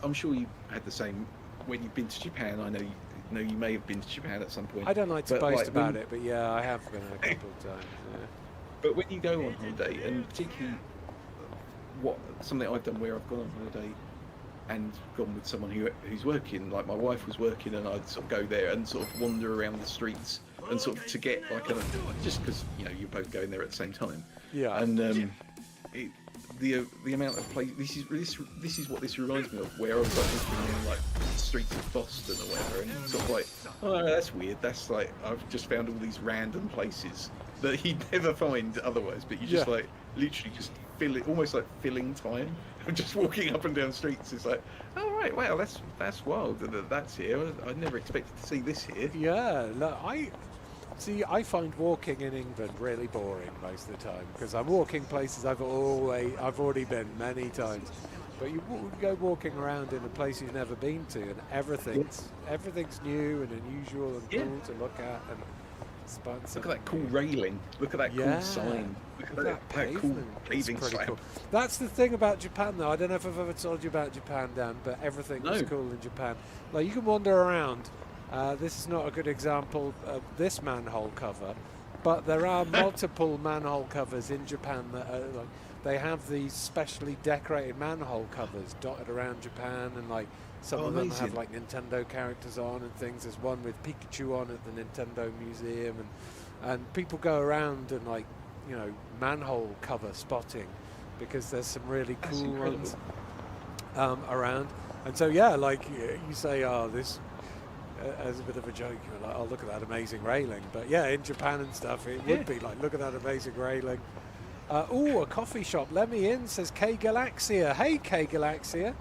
I'm sure you had the same when you've been to Japan. I know you may have been to Japan at some point. I don't like to boast about it, but yeah, I have been a couple of times. Yeah. But when you go on holiday, and particularly something I've done where I've gone on holiday and gone with someone who's working, like my wife was working, and I'd sort of go there and sort of wander around the streets and sort of to get like just because you're both going there at the same time. Yeah. And the amount of place. This is what this reminds me of. Where I was like walking around like the streets of Boston or whatever, and sort of like, oh, that's weird. That's like I've just found all these random places that you'd never find otherwise. But you just like literally just almost like filling time. Just walking up and down streets is like, oh right, wow, that's wild. That's here. I never expected to see this here. Yeah, no, I find walking in England really boring most of the time because I'm walking places I've already been many times. But you go walking around in a place you've never been to, and everything's new and unusual and cool to look at, and Sponsored. Look at that cool railing. Look at that Yeah. cool sign. Look at Look that cool pavement. It's paving pretty sign. cool. That's the thing about Japan, though. I don't know if I've ever told you about Japan, Dan, but everything is No. cool in Japan. Like, you can wander around. This is not a good example of this manhole cover, but there are multiple manhole covers in Japan that are like, they have these specially decorated manhole covers dotted around Japan, and like some of them have amazing. like Nintendo characters on and things. There's one with Pikachu on at the Nintendo Museum, and people go around and like, you know, manhole cover spotting because there's some really That's cool incredible. ones around. And so yeah, like you say, oh, this as a bit of a joke, you're like, oh, look at that amazing railing. But yeah, in Japan and stuff, it would be like, look at that amazing railing. Oh, a coffee shop. Let me in, says K Galaxia. Hey, K Galaxia.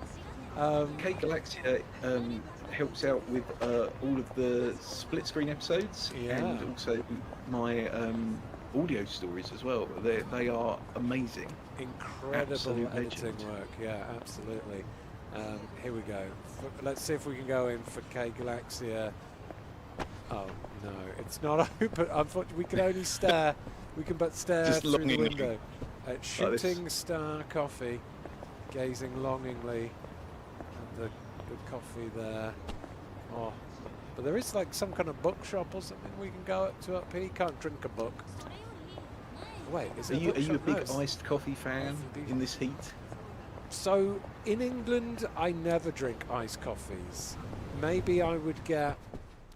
K Galaxia helps out with all of the split screen episodes and also my audio stories as well. They are amazing. Incredible Absolute editing legend. work. Yeah, absolutely. Here we go. Let's see if we can go in for K Galaxia. Oh no, it's not open. Unfortunately, we can only stare. We can but stare Just through the longingly. window at this. Shooting Star Coffee, gazing longingly at the coffee there. Oh, but there is like some kind of bookshop or something we can go up here. You can't drink a book. Wait, is Are it you a bookshop? No, big it's- iced coffee fan in this heat? So in England, I never drink iced coffees. Maybe I would get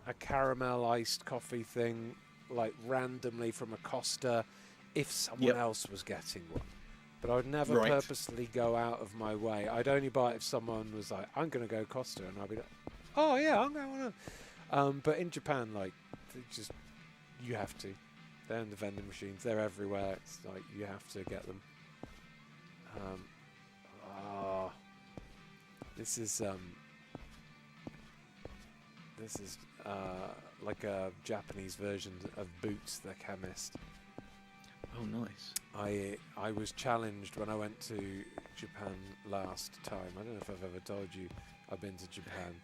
a caramel iced coffee thing, like randomly from a Costa, if someone else was getting one. But I would never Right. purposely go out of my way. I'd only buy it if someone was like, "I'm going to go Costa," and I'd be like, "Oh yeah, I'm going to." But in Japan, like, you have to. They're in the vending machines. They're everywhere. It's like you have to get them. This is like a Japanese version of Boots the Chemist. Oh, nice. I was challenged when I went to Japan last time. I don't know if I've ever told you I've been to Japan.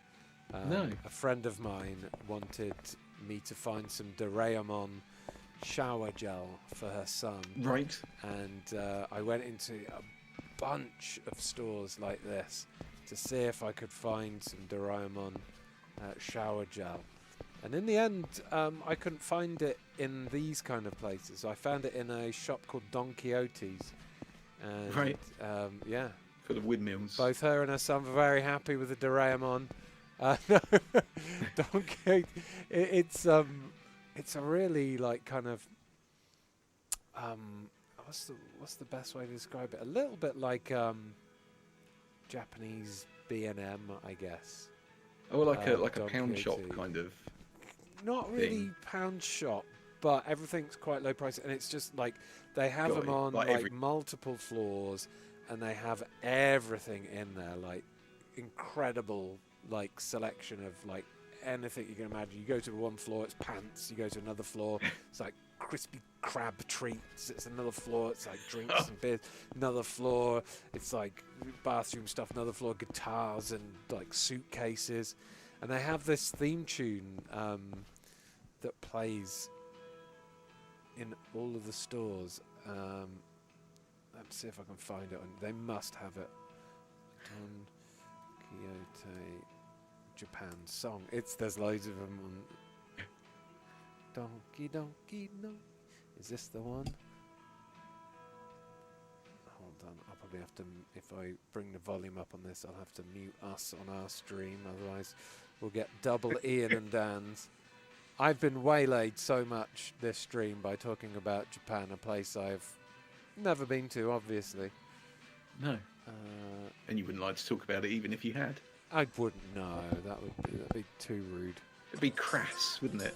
No. A friend of mine wanted me to find some Doraemon shower gel for her son. Right. And I went into a bunch of stores like this to see if I could find some Doraemon shower gel. And in the end, I couldn't find it in these kind of places. I found it in a shop called Don Quixote's. And, Right. Yeah. Full of windmills. Both her and her son were very happy with the Doraemon. No, Don Quixote. It's a really like kind of what's the best way to describe it? A little bit like Japanese B&M, I guess. Oh, like a Don pound shop Quixote. kind of. Not really thing. pound shop, but everything's quite low price, and it's just like they have Got them it. on Like like every- multiple floors, and they have everything in there, like incredible like selection of like anything you can imagine. You go to one floor, it's pants. You go to another floor, it's like crispy crab treats. It's another floor, it's like drinks and beers. Another floor, it's like bathroom stuff. Another floor, guitars and like suitcases. And they have this theme tune that plays in all of the stores. Let's see if I can find it. They must have it. Don Quixote Japan song. There's loads of them on. Donkey Donkey no. Is this the one? Hold on. I'll probably have to. If I bring the volume up on this, I'll have to mute us on our stream. Otherwise, we'll get double Ian and Dan's. I've been waylaid so much this stream by talking about Japan, a place I've never been to, obviously. No. And you wouldn't like to talk about it even if you had. I wouldn't know. That'd be too rude. It'd be crass, wouldn't it?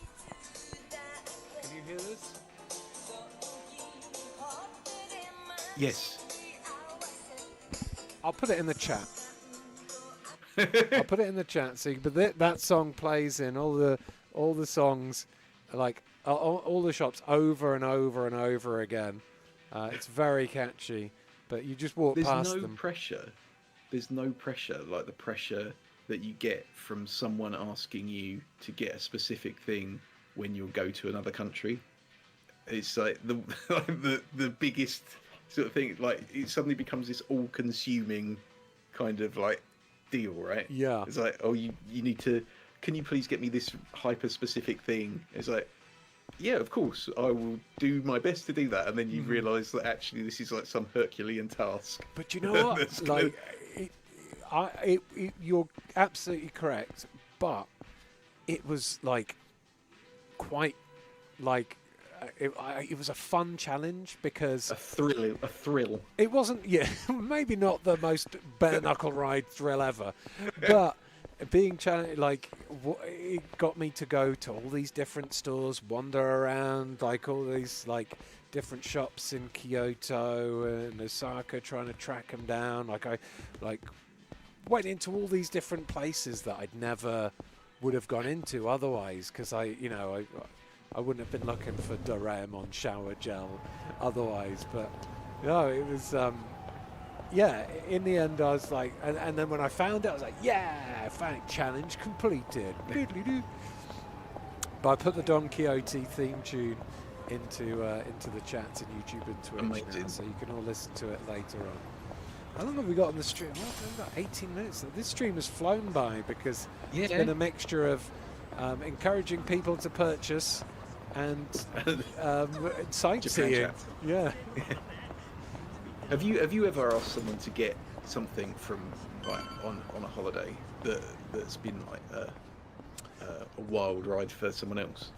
Can you hear this? Yes. I'll put it in the chat. I'll put it in the chat. So, but that song plays in all the songs, like all the shops over and over and over again. It's very catchy, but you just walk There's past no them. pressure. There's no pressure like the pressure that you get from someone asking you to get a specific thing when you go to another country. It's like the biggest sort of thing. Like it suddenly becomes this all-consuming kind of like deal, right? Yeah. It's like, oh, you need to. Can you please get me this hyper-specific thing? It's like, yeah, of course, I will do my best to do that. And then you realise that actually this is like some Herculean task. But you know what? Like, you're absolutely correct. But it was like quite like it was a fun challenge because a thrill. It wasn't, maybe not the most bare knuckle ride thrill ever, but being challenged, like, it got me to go to all these different stores, wander around, like all these like different shops in Kyoto and Osaka, trying to track them down. Like I went into all these different places that I'd never would have gone into otherwise, because I wouldn't have been looking for Doraemon shower gel otherwise. But no, it was in the end I was like, and then when I found it, I was like, yeah, found it, challenge completed. But I put the Don Quixote theme tune into the chats and YouTube and Twitch now, so you can all listen to it later on. How long have we got on the stream? Well, we've got 18 minutes. This stream has flown by because it's been a mixture of encouraging people to purchase and sightseeing. Yeah. Have you ever asked someone to get something from like on a holiday that's been like a wild ride for someone else?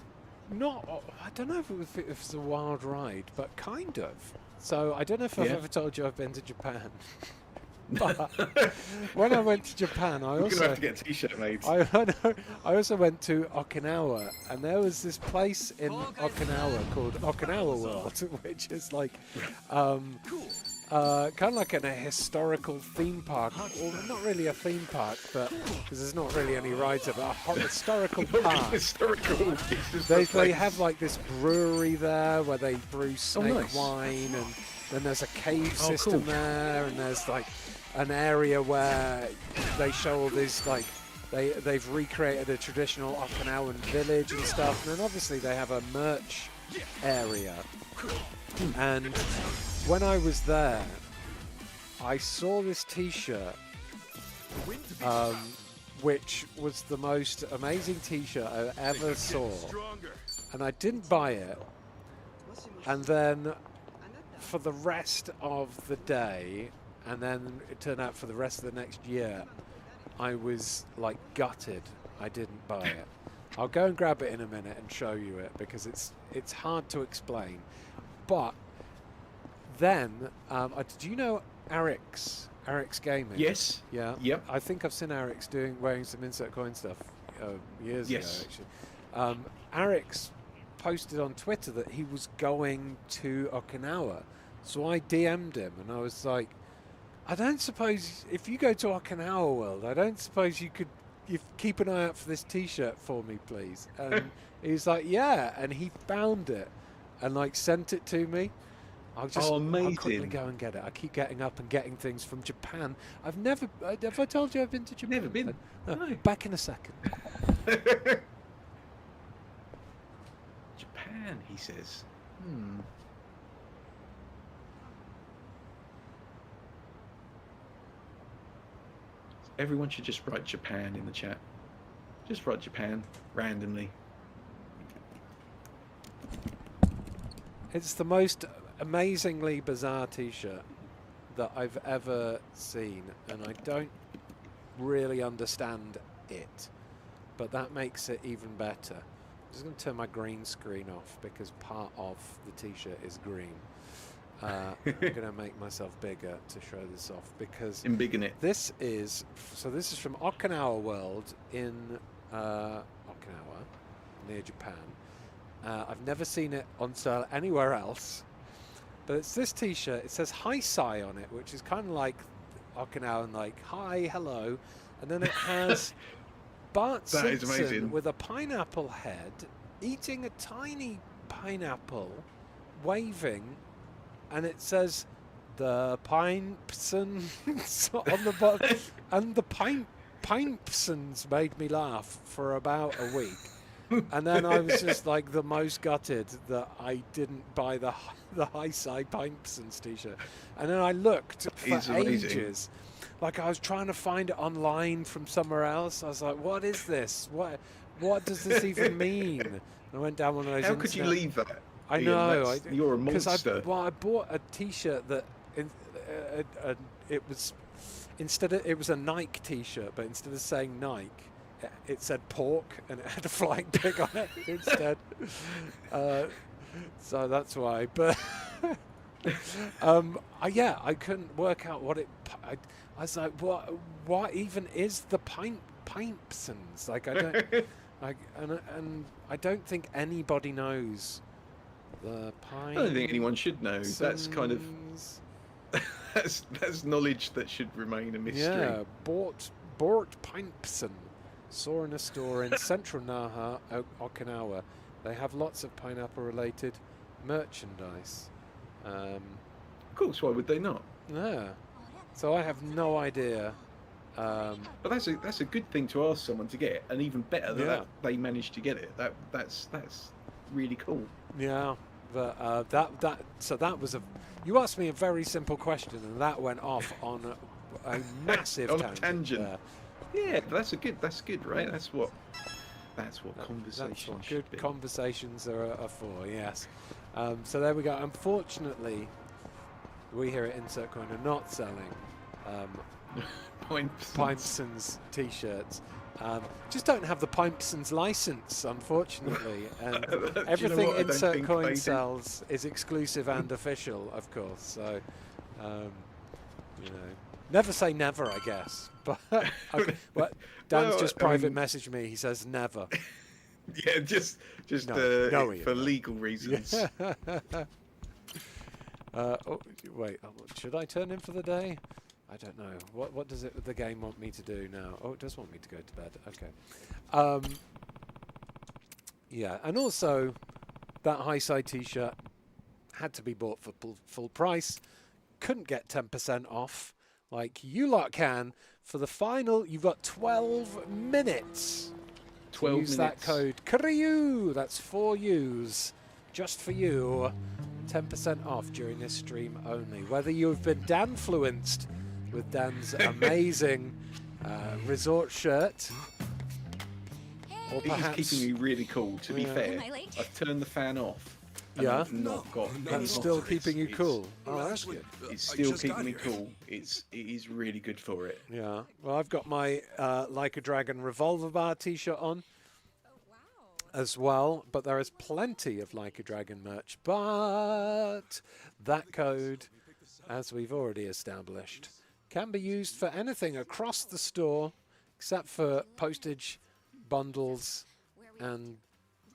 I don't know if it was a wild ride, but kind of. So I don't know if I've ever told you I've been to Japan. But when I went to Japan, I also have to get a t-shirt made. I also went to Okinawa, and there was this place in Okinawa called Okinawa World, which is like kind of like a historical theme park. Well, not really a theme park, but because there's not really any rides there, but a historical park. Historical. They have like this brewery there where they brew snake wine, and then there's a cave system there, and there's like an area where they show all these like they've recreated a traditional Okinawan village and stuff, and then obviously they have a merch area. And when I was there, I saw this t-shirt which was the most amazing t-shirt I ever saw, and I didn't buy it. And then for the rest of the day, and then it turned out for the rest of the next year, I was like gutted I didn't buy it. I'll go and grab it in a minute and show you it, because it's hard to explain. But then, do you know Eric's Gaming? Yes. Yeah. Yep. I think I've seen Eric's wearing some Insert Coin stuff years ago, actually. Eric's posted on Twitter that he was going to Okinawa. So I DM'd him, and I was like, I don't suppose, if you go to Okinawa World, I don't suppose you could keep an eye out for this t-shirt for me, please. And he's like, yeah, and he found it and like sent it to me. I'll quickly go and get it. I keep getting up and getting things from Japan. Have I told you I've been to Japan? Never been. No. No. Back in a second. Japan, he says. Everyone should just write Japan in the chat. Just write Japan randomly. It's the most amazingly bizarre t-shirt that I've ever seen, and I don't really understand it, but that makes it even better. I'm just going to turn my green screen off because part of the t-shirt is green. I'm going to make myself bigger to show this off, because Embiggen it. This is from Okinawa World in Okinawa, near Japan. I've never seen it on sale anywhere else, but it's this t-shirt. It says "Hi Sai" on it, which is kind of like Okinawan, like "Hi, hello," and then it has Bart Simpson with a pineapple head eating a tiny pineapple, waving, and it says "the Pinepson" on the bottom, and the Pinepsons made me laugh for about a week. And then I was just like the most gutted that I didn't buy the high side Pipesons t-shirt. And then I looked for It's amazing. ages. Like I was trying to find it online from somewhere else. I was like, what is this? What does this even mean? And I went down one of those How could you internet- leave that? I Ian? know. You're a Because monster. I bought a t-shirt that it was it was a Nike t-shirt, but instead of saying Nike, it said pork and it had a flying pig on it instead. So that's why. But I couldn't work out what it. I was like, what even is the Pipesons? Like I don't. And I don't think anybody knows the I don't think anyone should know. That's kind of that's knowledge that should remain a mystery. Yeah, Bort Pipeson saw in a store in central Naha, Okinawa. They have lots of pineapple-related merchandise. Of course, why would they not? Yeah, so I have no idea. But that's a good thing to ask someone to get, and even better that they managed to get it. That's really cool. Yeah, but that was a. You asked me a very simple question, and that went off on a massive On a tangent. there. Yeah, but that's good, right? That's what conversation That's what should good be. conversations are for. Yes. So there we go. Unfortunately, we here at Insert Coin are not selling Pipesons t-shirts. Just don't have the Pipesons license, unfortunately. And everything what? I don't Insert think Coin they do. sells is exclusive and official, of course. So, never say never, I guess. But okay, Dan's Well, just I private mean- messaged me. He says never. Yeah, just No, Ian, for no. legal reasons. Wait, should I turn in for the day? I don't know. What does the game want me to do now? Oh, it does want me to go to bed. Okay. Yeah, and also that high side t-shirt had to be bought for full price. Couldn't get 10% off like you lot can. For the final, you've got 12 minutes. 12 Use minutes. that code KIRYU. That's 4 U's. Just for you. 10% off during this stream only. Whether you've been Dan-fluenced with Dan's amazing resort shirt, or It is perhaps keeping me really cool. To be Yeah. fair, Am I late? I've turned the fan off. And Yeah? I've not got any that's hot still space. keeping you It's- cool. Oh, that's good. It's I still just keeping got me here. cool. It is really good for it. Yeah. Well, I've got my Like a Dragon Revolver Bar t-shirt on as well, but there is plenty of Like a Dragon merch. But that code, as we've already established, can be used for anything across the store except for postage bundles and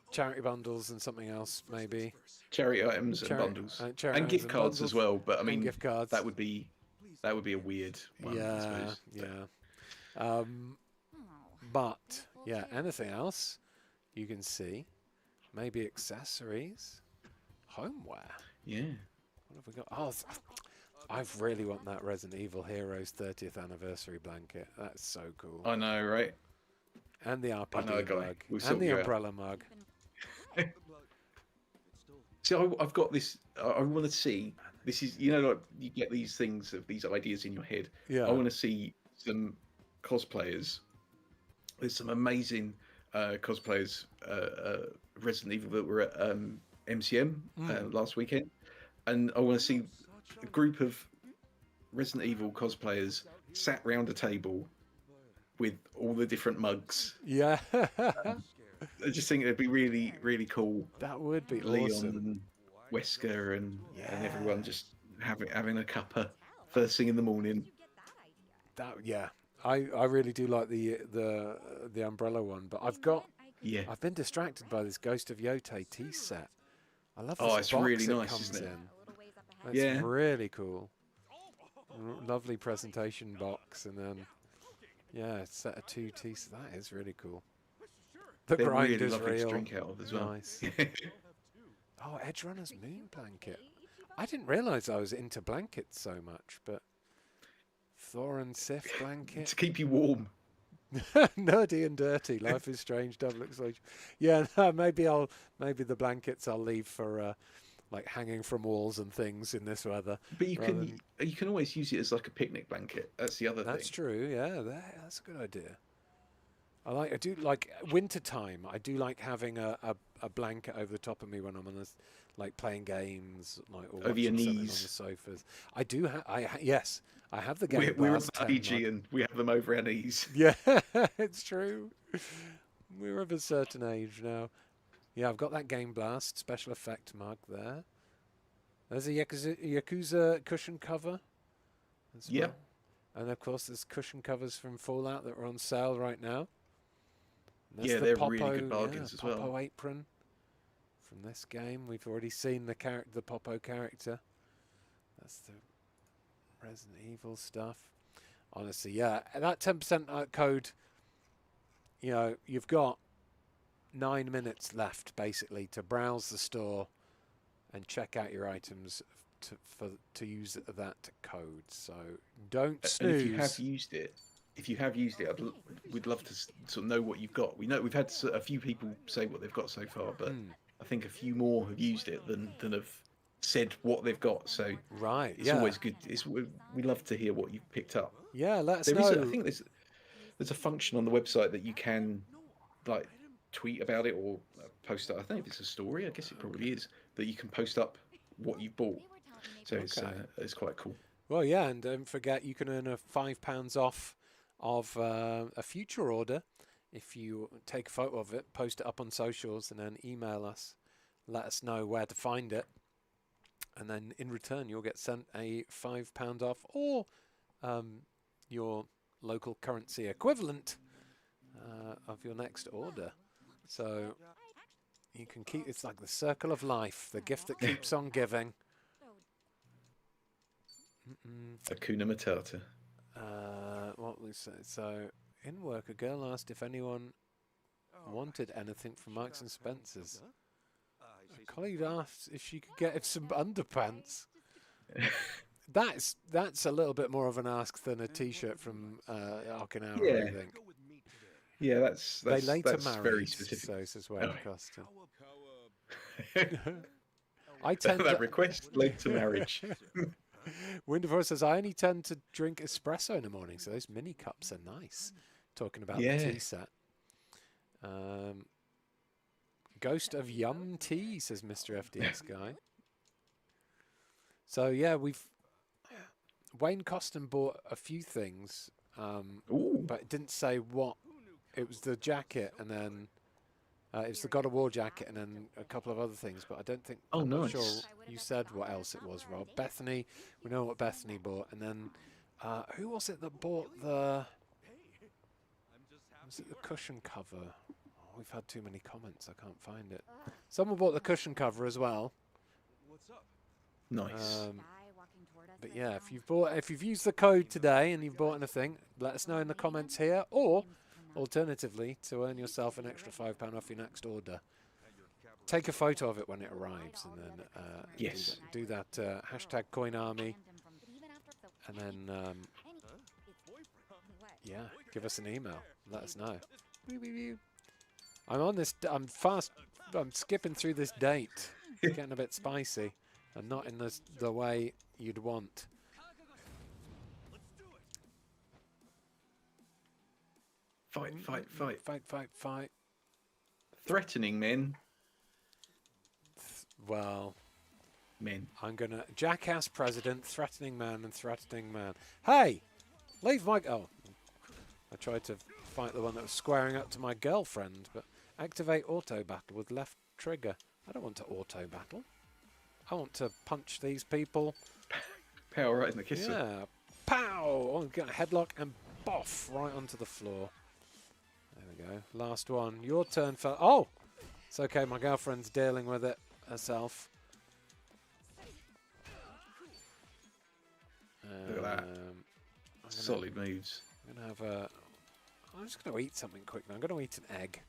charity bundles and something else, maybe. Charity items and Charity- bundles, charity and items gift and cards as bundles, well. But I and mean, gift cards. that would be a weird one. I Yeah, suppose. yeah. But yeah, anything else you can see? Maybe accessories, homeware. Yeah. What have we got? Oh, I really want that Resident Evil Heroes 30th anniversary blanket. That's so cool. I know, right? And the I know a RPG guy. mug. We'll And sort the you out. umbrella mug. So I've got this. I want to see. This is, like you get these things of these ideas in your head. Yeah. I want to see some cosplayers. There's some amazing cosplayers, Resident Evil that were at MCM last weekend, and I want to see a group of Resident Evil cosplayers sat round a table with all the different mugs. Yeah. I just think it'd be really, really cool. That would be Leon awesome. and Wesker and everyone just having a cuppa first thing in the morning. Yeah. I really do like the umbrella one, but I've been distracted by this Ghost of Yote tea set. I love this It's box really it nice, comes isn't it? in. It's Yeah. really cool. Lovely presentation box, and then a set of 2 tea sets. That is really cool. The They're grind really is lovely to real. drink out of as well. Nice. Oh, Edge Runner's moon blanket. I didn't realise I was into blankets so much, but Thor and Sif blanket. To keep you warm. Nerdy and dirty. Life is strange. Double explosion. Yeah, no, maybe the blankets I'll leave for like hanging from walls and things in this weather. But you rather can always use it as like a picnic blanket. That's the other thing. That's true. Yeah, that's a good idea. I do like winter time. I do like having a blanket over the top of me when I'm on like playing games, like or Over your watching something on the knees. sofas. I do. Yes, I have the game. We're Blast of 10 age mug. and we have them over our knees. Yeah, it's true. We're of a certain age now. Yeah, I've got that Game Blast special effect mug there. There's a Yakuza cushion cover as Yep. well. And of course, there's cushion covers from Fallout that are on sale right now. And there's Yeah, the they're Popo, really good bargains as well. Popo apron from this game. We've already seen the Popo character. That's the Resident Evil stuff. Honestly, yeah, that 10% code. You know, you've got 9 minutes left basically to browse the store and check out your items to use that code. So don't snooze. And if you have used it, we'd love to sort of know what you've got. We know we've had a few people say what they've got so far, but I think a few more have used it than have said what they've got. So Right, it's yeah. always good. We love to hear what you've picked up. Yeah, let us There is, know. I think there's a function on the website that you can like tweet about it or post up. I think if it's a story, I guess it probably is, that you can post up what you bought. So it's quite cool. Well, yeah, and don't forget you can earn a £5 off of a future order if you take a photo of it, post it up on socials, and then email us. Let us know where to find it, and then in return you'll get sent a £5 off or your local currency equivalent of your next order. So you can keep, it's like the circle of life, the gift that keeps on giving. Hakuna Matata. What we say? So in work, a girl asked if anyone wanted anything from Marks and Spencer's. A colleague asked if she could get some underpants. That's a little bit more of an ask than a T-shirt from Okinawa, Yeah. I think. Yeah, that's They later that's married, very specific. so says Wayne Costa. that I tend to, request led to marriage. Winterford says, I only tend to drink espresso in the morning, so those mini cups are nice. Talking about Yeah. the tea set. Ghost of Yum Tea, says Mr. FDS guy. So, yeah, Wayne Costin bought a few things, Ooh. but it didn't say what. It was the jacket, and then it was the God of War jacket, and then a couple of other things, but I don't think. Oh, I'm not nice. sure you said what else it was, Rob. Bethany, we know what Bethany bought, and then who was it that bought the? Was it the cushion cover? Oh, we've had too many comments. I can't find it. Someone bought the cushion cover as well. Nice. But yeah, if you've used the code today and you've bought anything, let us know in the comments here, or alternatively, to earn yourself an extra £5 off your next order, take a photo of it when it arrives, and then Yes. do that hashtag CoinArmy, and then yeah, give us an email. Let us know. I'm on this. I'm fast. I'm skipping through this date. It's getting a bit spicy, and not in the way you'd want. Fight. Threatening men. Well, Men. I'm gonna jackass president, threatening man, and threatening man. Hey, leave my. Oh, I tried to fight the one that was squaring up to my girlfriend, but activate auto battle with left trigger. I don't want to auto battle. I want to punch these people. Power right in the kisser. Yeah, pow! Oh, get a headlock and boff right onto the floor. There we go. Last one. Your turn, fella. Oh, it's okay. My girlfriend's dealing with it herself. Look at that. Solid moves. I'm gonna have a. I'm just gonna eat something quick now. I'm gonna eat an egg.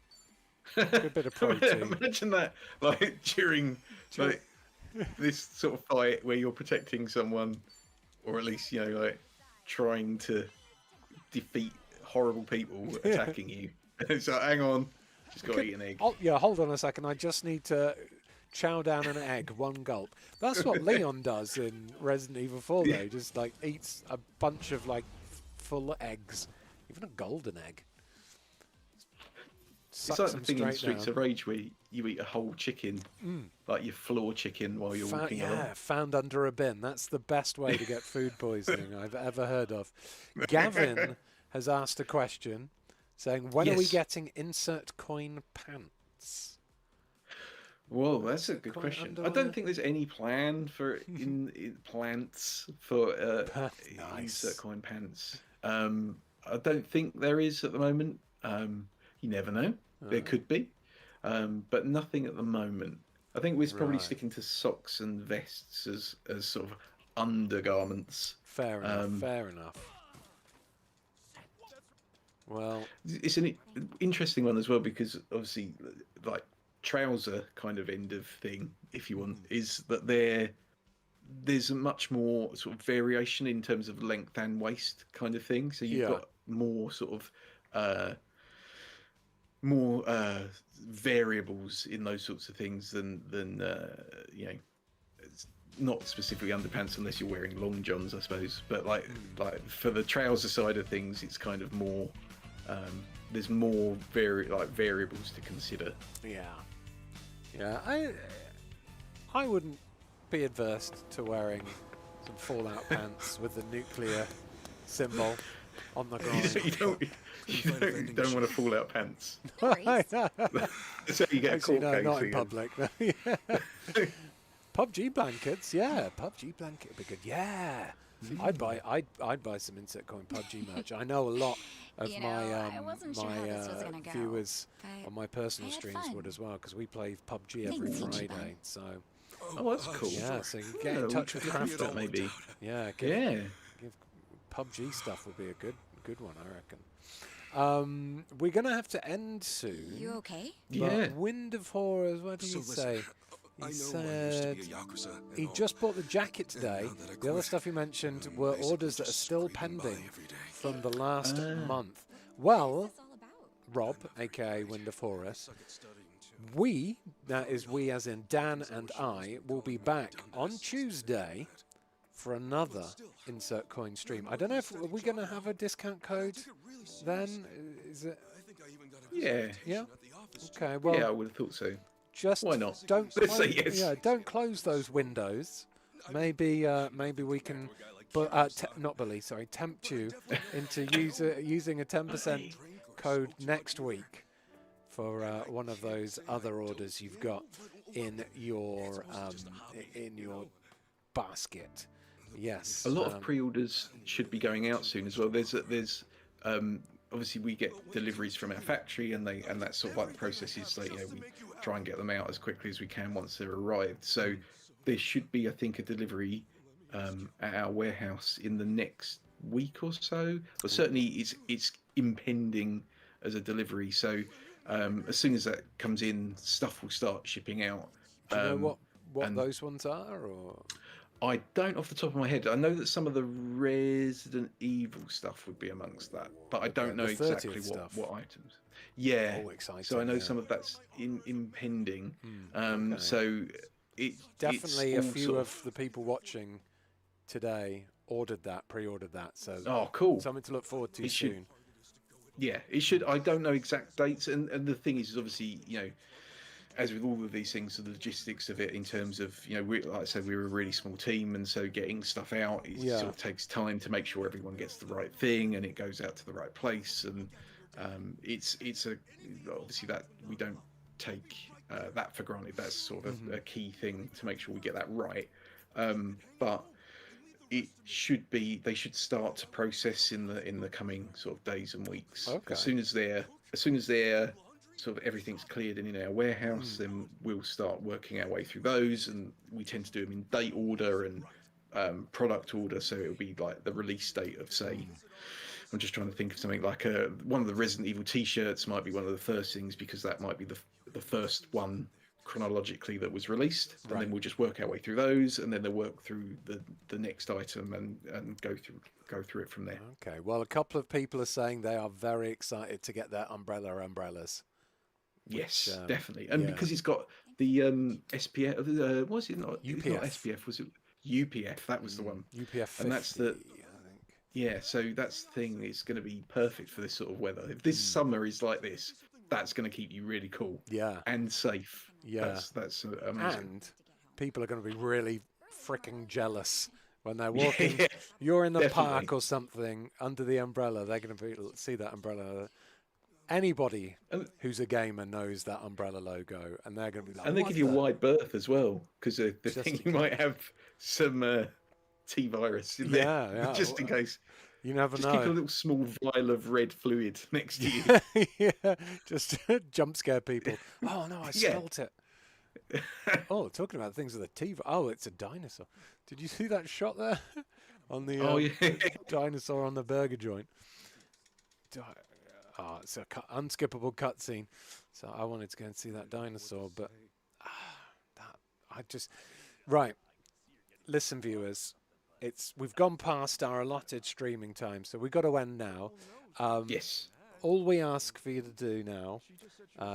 Good bit of protein. Imagine that, like during like this sort of fight where you're protecting someone, or at least like trying to defeat horrible people attacking you. It's like, hang on, just got to eat an egg. Oh, yeah, hold on a second. I just need to chow down an egg, one gulp. That's what Leon does in Resident Evil 4, though. He just like eats a bunch of like full eggs, even a golden egg. It's like the thing in Streets of Rage where you eat a whole chicken, like your floor chicken, while you're walking along. Yeah, found under a bin. That's the best way to get food poisoning I've ever heard of. Gavin has asked a question saying, when are we getting insert coin pants? Whoa, that's a good question. I don't think there's any plan for plants for insert coin pants. I don't think there is at the moment. You never know. There could be, but nothing at the moment. I think we're probably sticking to socks and vests as sort of undergarments. Fair enough. Fair enough. Well, it's an interesting one as well because obviously, like trouser kind of end of thing, if you want, is that there's a much more sort of variation in terms of length and waist kind of thing. So you've got more sort of more variables in those sorts of things than you know, it's not specifically underpants unless you're wearing long johns, I suppose. But like for the trouser side of things, it's kind of more. There's more variables to consider. Yeah. I wouldn't be adverse to wearing some Fallout pants with the nuclear symbol on the ground. You don't want to fall out pants. No worries. That's how you get Actually, a no, court not case in public. PUBG blankets, yeah. PUBG blanket would be good. Yeah, I'd buy some insert coin PUBG merch. I know a lot of I wasn't sure how this was gonna go, viewers but on my personal I had streams fun. would as well because we play PUBG every Thanks, Friday. Ichiban. So Oh, that's cool. yeah, so you can get in touch with Crafter. maybe. Yeah, Yeah. give PUBG stuff would be a good one, I reckon. We're gonna have to end soon. You okay? Yeah. Wind of Horrors, what did he say? I He know I used to be said a Yakuza. and he all, just bought the jacket today. now that I The other quit, stuff he mentioned I'm were basically orders that are just still scraping by pending every day. from the last month. What's Well, this all about? Rob, aka Wind of Horus, we, that is we as in Dan and I, will be back on Tuesday for another insert coin stream. I don't know if are we going to have a discount code then. Is it? Yeah. Yeah. Okay. Well, Yeah, I would have thought so. just Why not? don't Let's close, say yes. yeah, don't close those windows. Maybe we can, tempt you into using a 10% code next week for one of those other orders you've got in your basket. Yes. A lot of pre-orders should be going out soon as well. There's obviously we get deliveries from our factory, and that's sort of like the process is like, you know, we try and get them out as quickly as we can once they're arrived. So there should be, I think, a delivery at our warehouse in the next week or so. But certainly it's impending as a delivery. So as soon as that comes in, stuff will start shipping out. Do you know what and- those ones are, or? I don't off the top of my head. I know that some of the Resident Evil stuff would be amongst that, but I don't know the 30th exactly stuff. what items. Yeah. Oh, exciting, So I know yeah. some of that's impending. Okay. So Definitely it's a all few sort of the people watching today pre-ordered that. So Oh, cool. something to look forward to It should- soon. Yeah, it should. I don't know exact dates, and the thing is obviously, you know, as with all of these things, the logistics of it in terms of, you know, like I said, we're a really small team, and so getting stuff out sort of takes time to make sure everyone gets the right thing and it goes out to the right place, and it's obviously that we don't take that for granted. That's sort of a key thing to make sure we get that right. But it should be, they should start to process in the coming sort of days and weeks. Okay. As soon as they're sort of everything's cleared and in our warehouse, then we'll start working our way through those, and we tend to do them in date order and product order, so it'll be like the release date of, say, I'm just trying to think of something like one of the Resident Evil t-shirts might be one of the first things, because that might be the first one chronologically that was released, and then we'll just work our way through those, and then they'll work through the next item and go go through it from there. Okay. Well, a couple of people are saying they are very excited to get their umbrellas. Yes, Which, definitely, and yeah. because it's got the SPF. Was it not? It's not UPF. SPF. Was it UPF? That was the one. UPF 50, And that's the. I think. Yeah, so that's the thing. It's going to be perfect for this sort of weather. If this summer is like this, that's going to keep you really cool. Yeah. And safe. Yeah. That's amazing. And people are going to be really freaking jealous when they're walking. Yeah, You're in the definitely. park or something under the umbrella. They're going to see that umbrella. Anybody who's a gamer knows that umbrella logo, and they're going to be like, And they "What give you a the-" wide berth as well, because they Just think in you might have some T-virus in there, Yeah. just in case. You never Just know. keep a little small vial of red fluid next to you. Yeah, just jump scare people. Oh no, I Yeah. spelt it. Oh, talking about things with a T. Oh, it's a dinosaur. Did you see that shot there on the Oh yeah. dinosaur on the burger joint? Oh, it's a unskippable cutscene. So I wanted to go and see that dinosaur, but right. Listen, viewers, we've gone past our allotted streaming time, so we've got to end now. Yes. All we ask for you to do now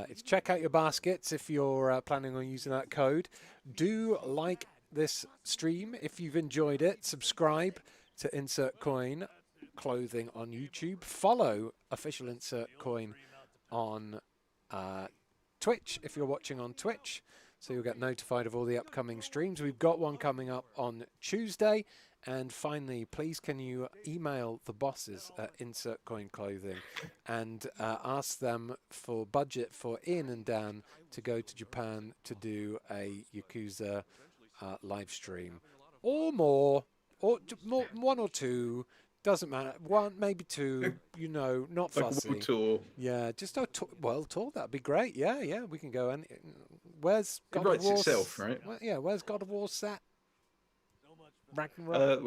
is check out your baskets if you're planning on using that code. Do like this stream if you've enjoyed it. Subscribe to Insert Coin Clothing on YouTube. Follow Official Insert Coin on Twitch if you're watching on Twitch, so you'll get notified of all the upcoming streams. We've got one coming up on Tuesday. And finally, please can you email the bosses at Insert Coin Clothing and ask them for budget for Ian and Dan to go to Japan to do a Yakuza live stream, or more, one or two, doesn't matter. One, maybe two, not fussy. Like a tour. Yeah, just a world tour. That'd be great. Yeah, we can go. And where's God It writes of War? itself, right? Yeah, where's God of War set? Ragnarok.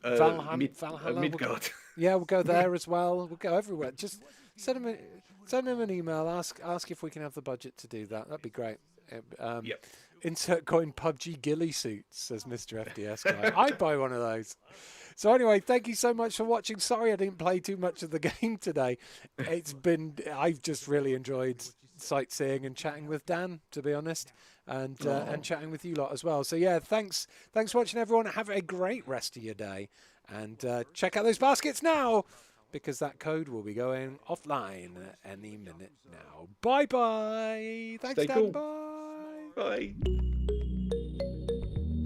Valhalla. Valhalla. Midgard. Yeah, we'll go there as well. We'll go everywhere. Just send him an email. Ask if we can have the budget to do that. That'd be great. Yep. Insert coin PUBG ghillie suits, says Mr. FDS guy. I'd buy one of those. So anyway, thank you so much for watching. Sorry I didn't play too much of the game today. I've just really enjoyed sightseeing and chatting with Dan, to be honest, and chatting with you lot as well. So yeah, thanks for watching, everyone. Have a great rest of your day, and check out those baskets now, because that code will be going offline any minute now. Bye bye. Thanks, Stay Dan. cool. Bye. Bye.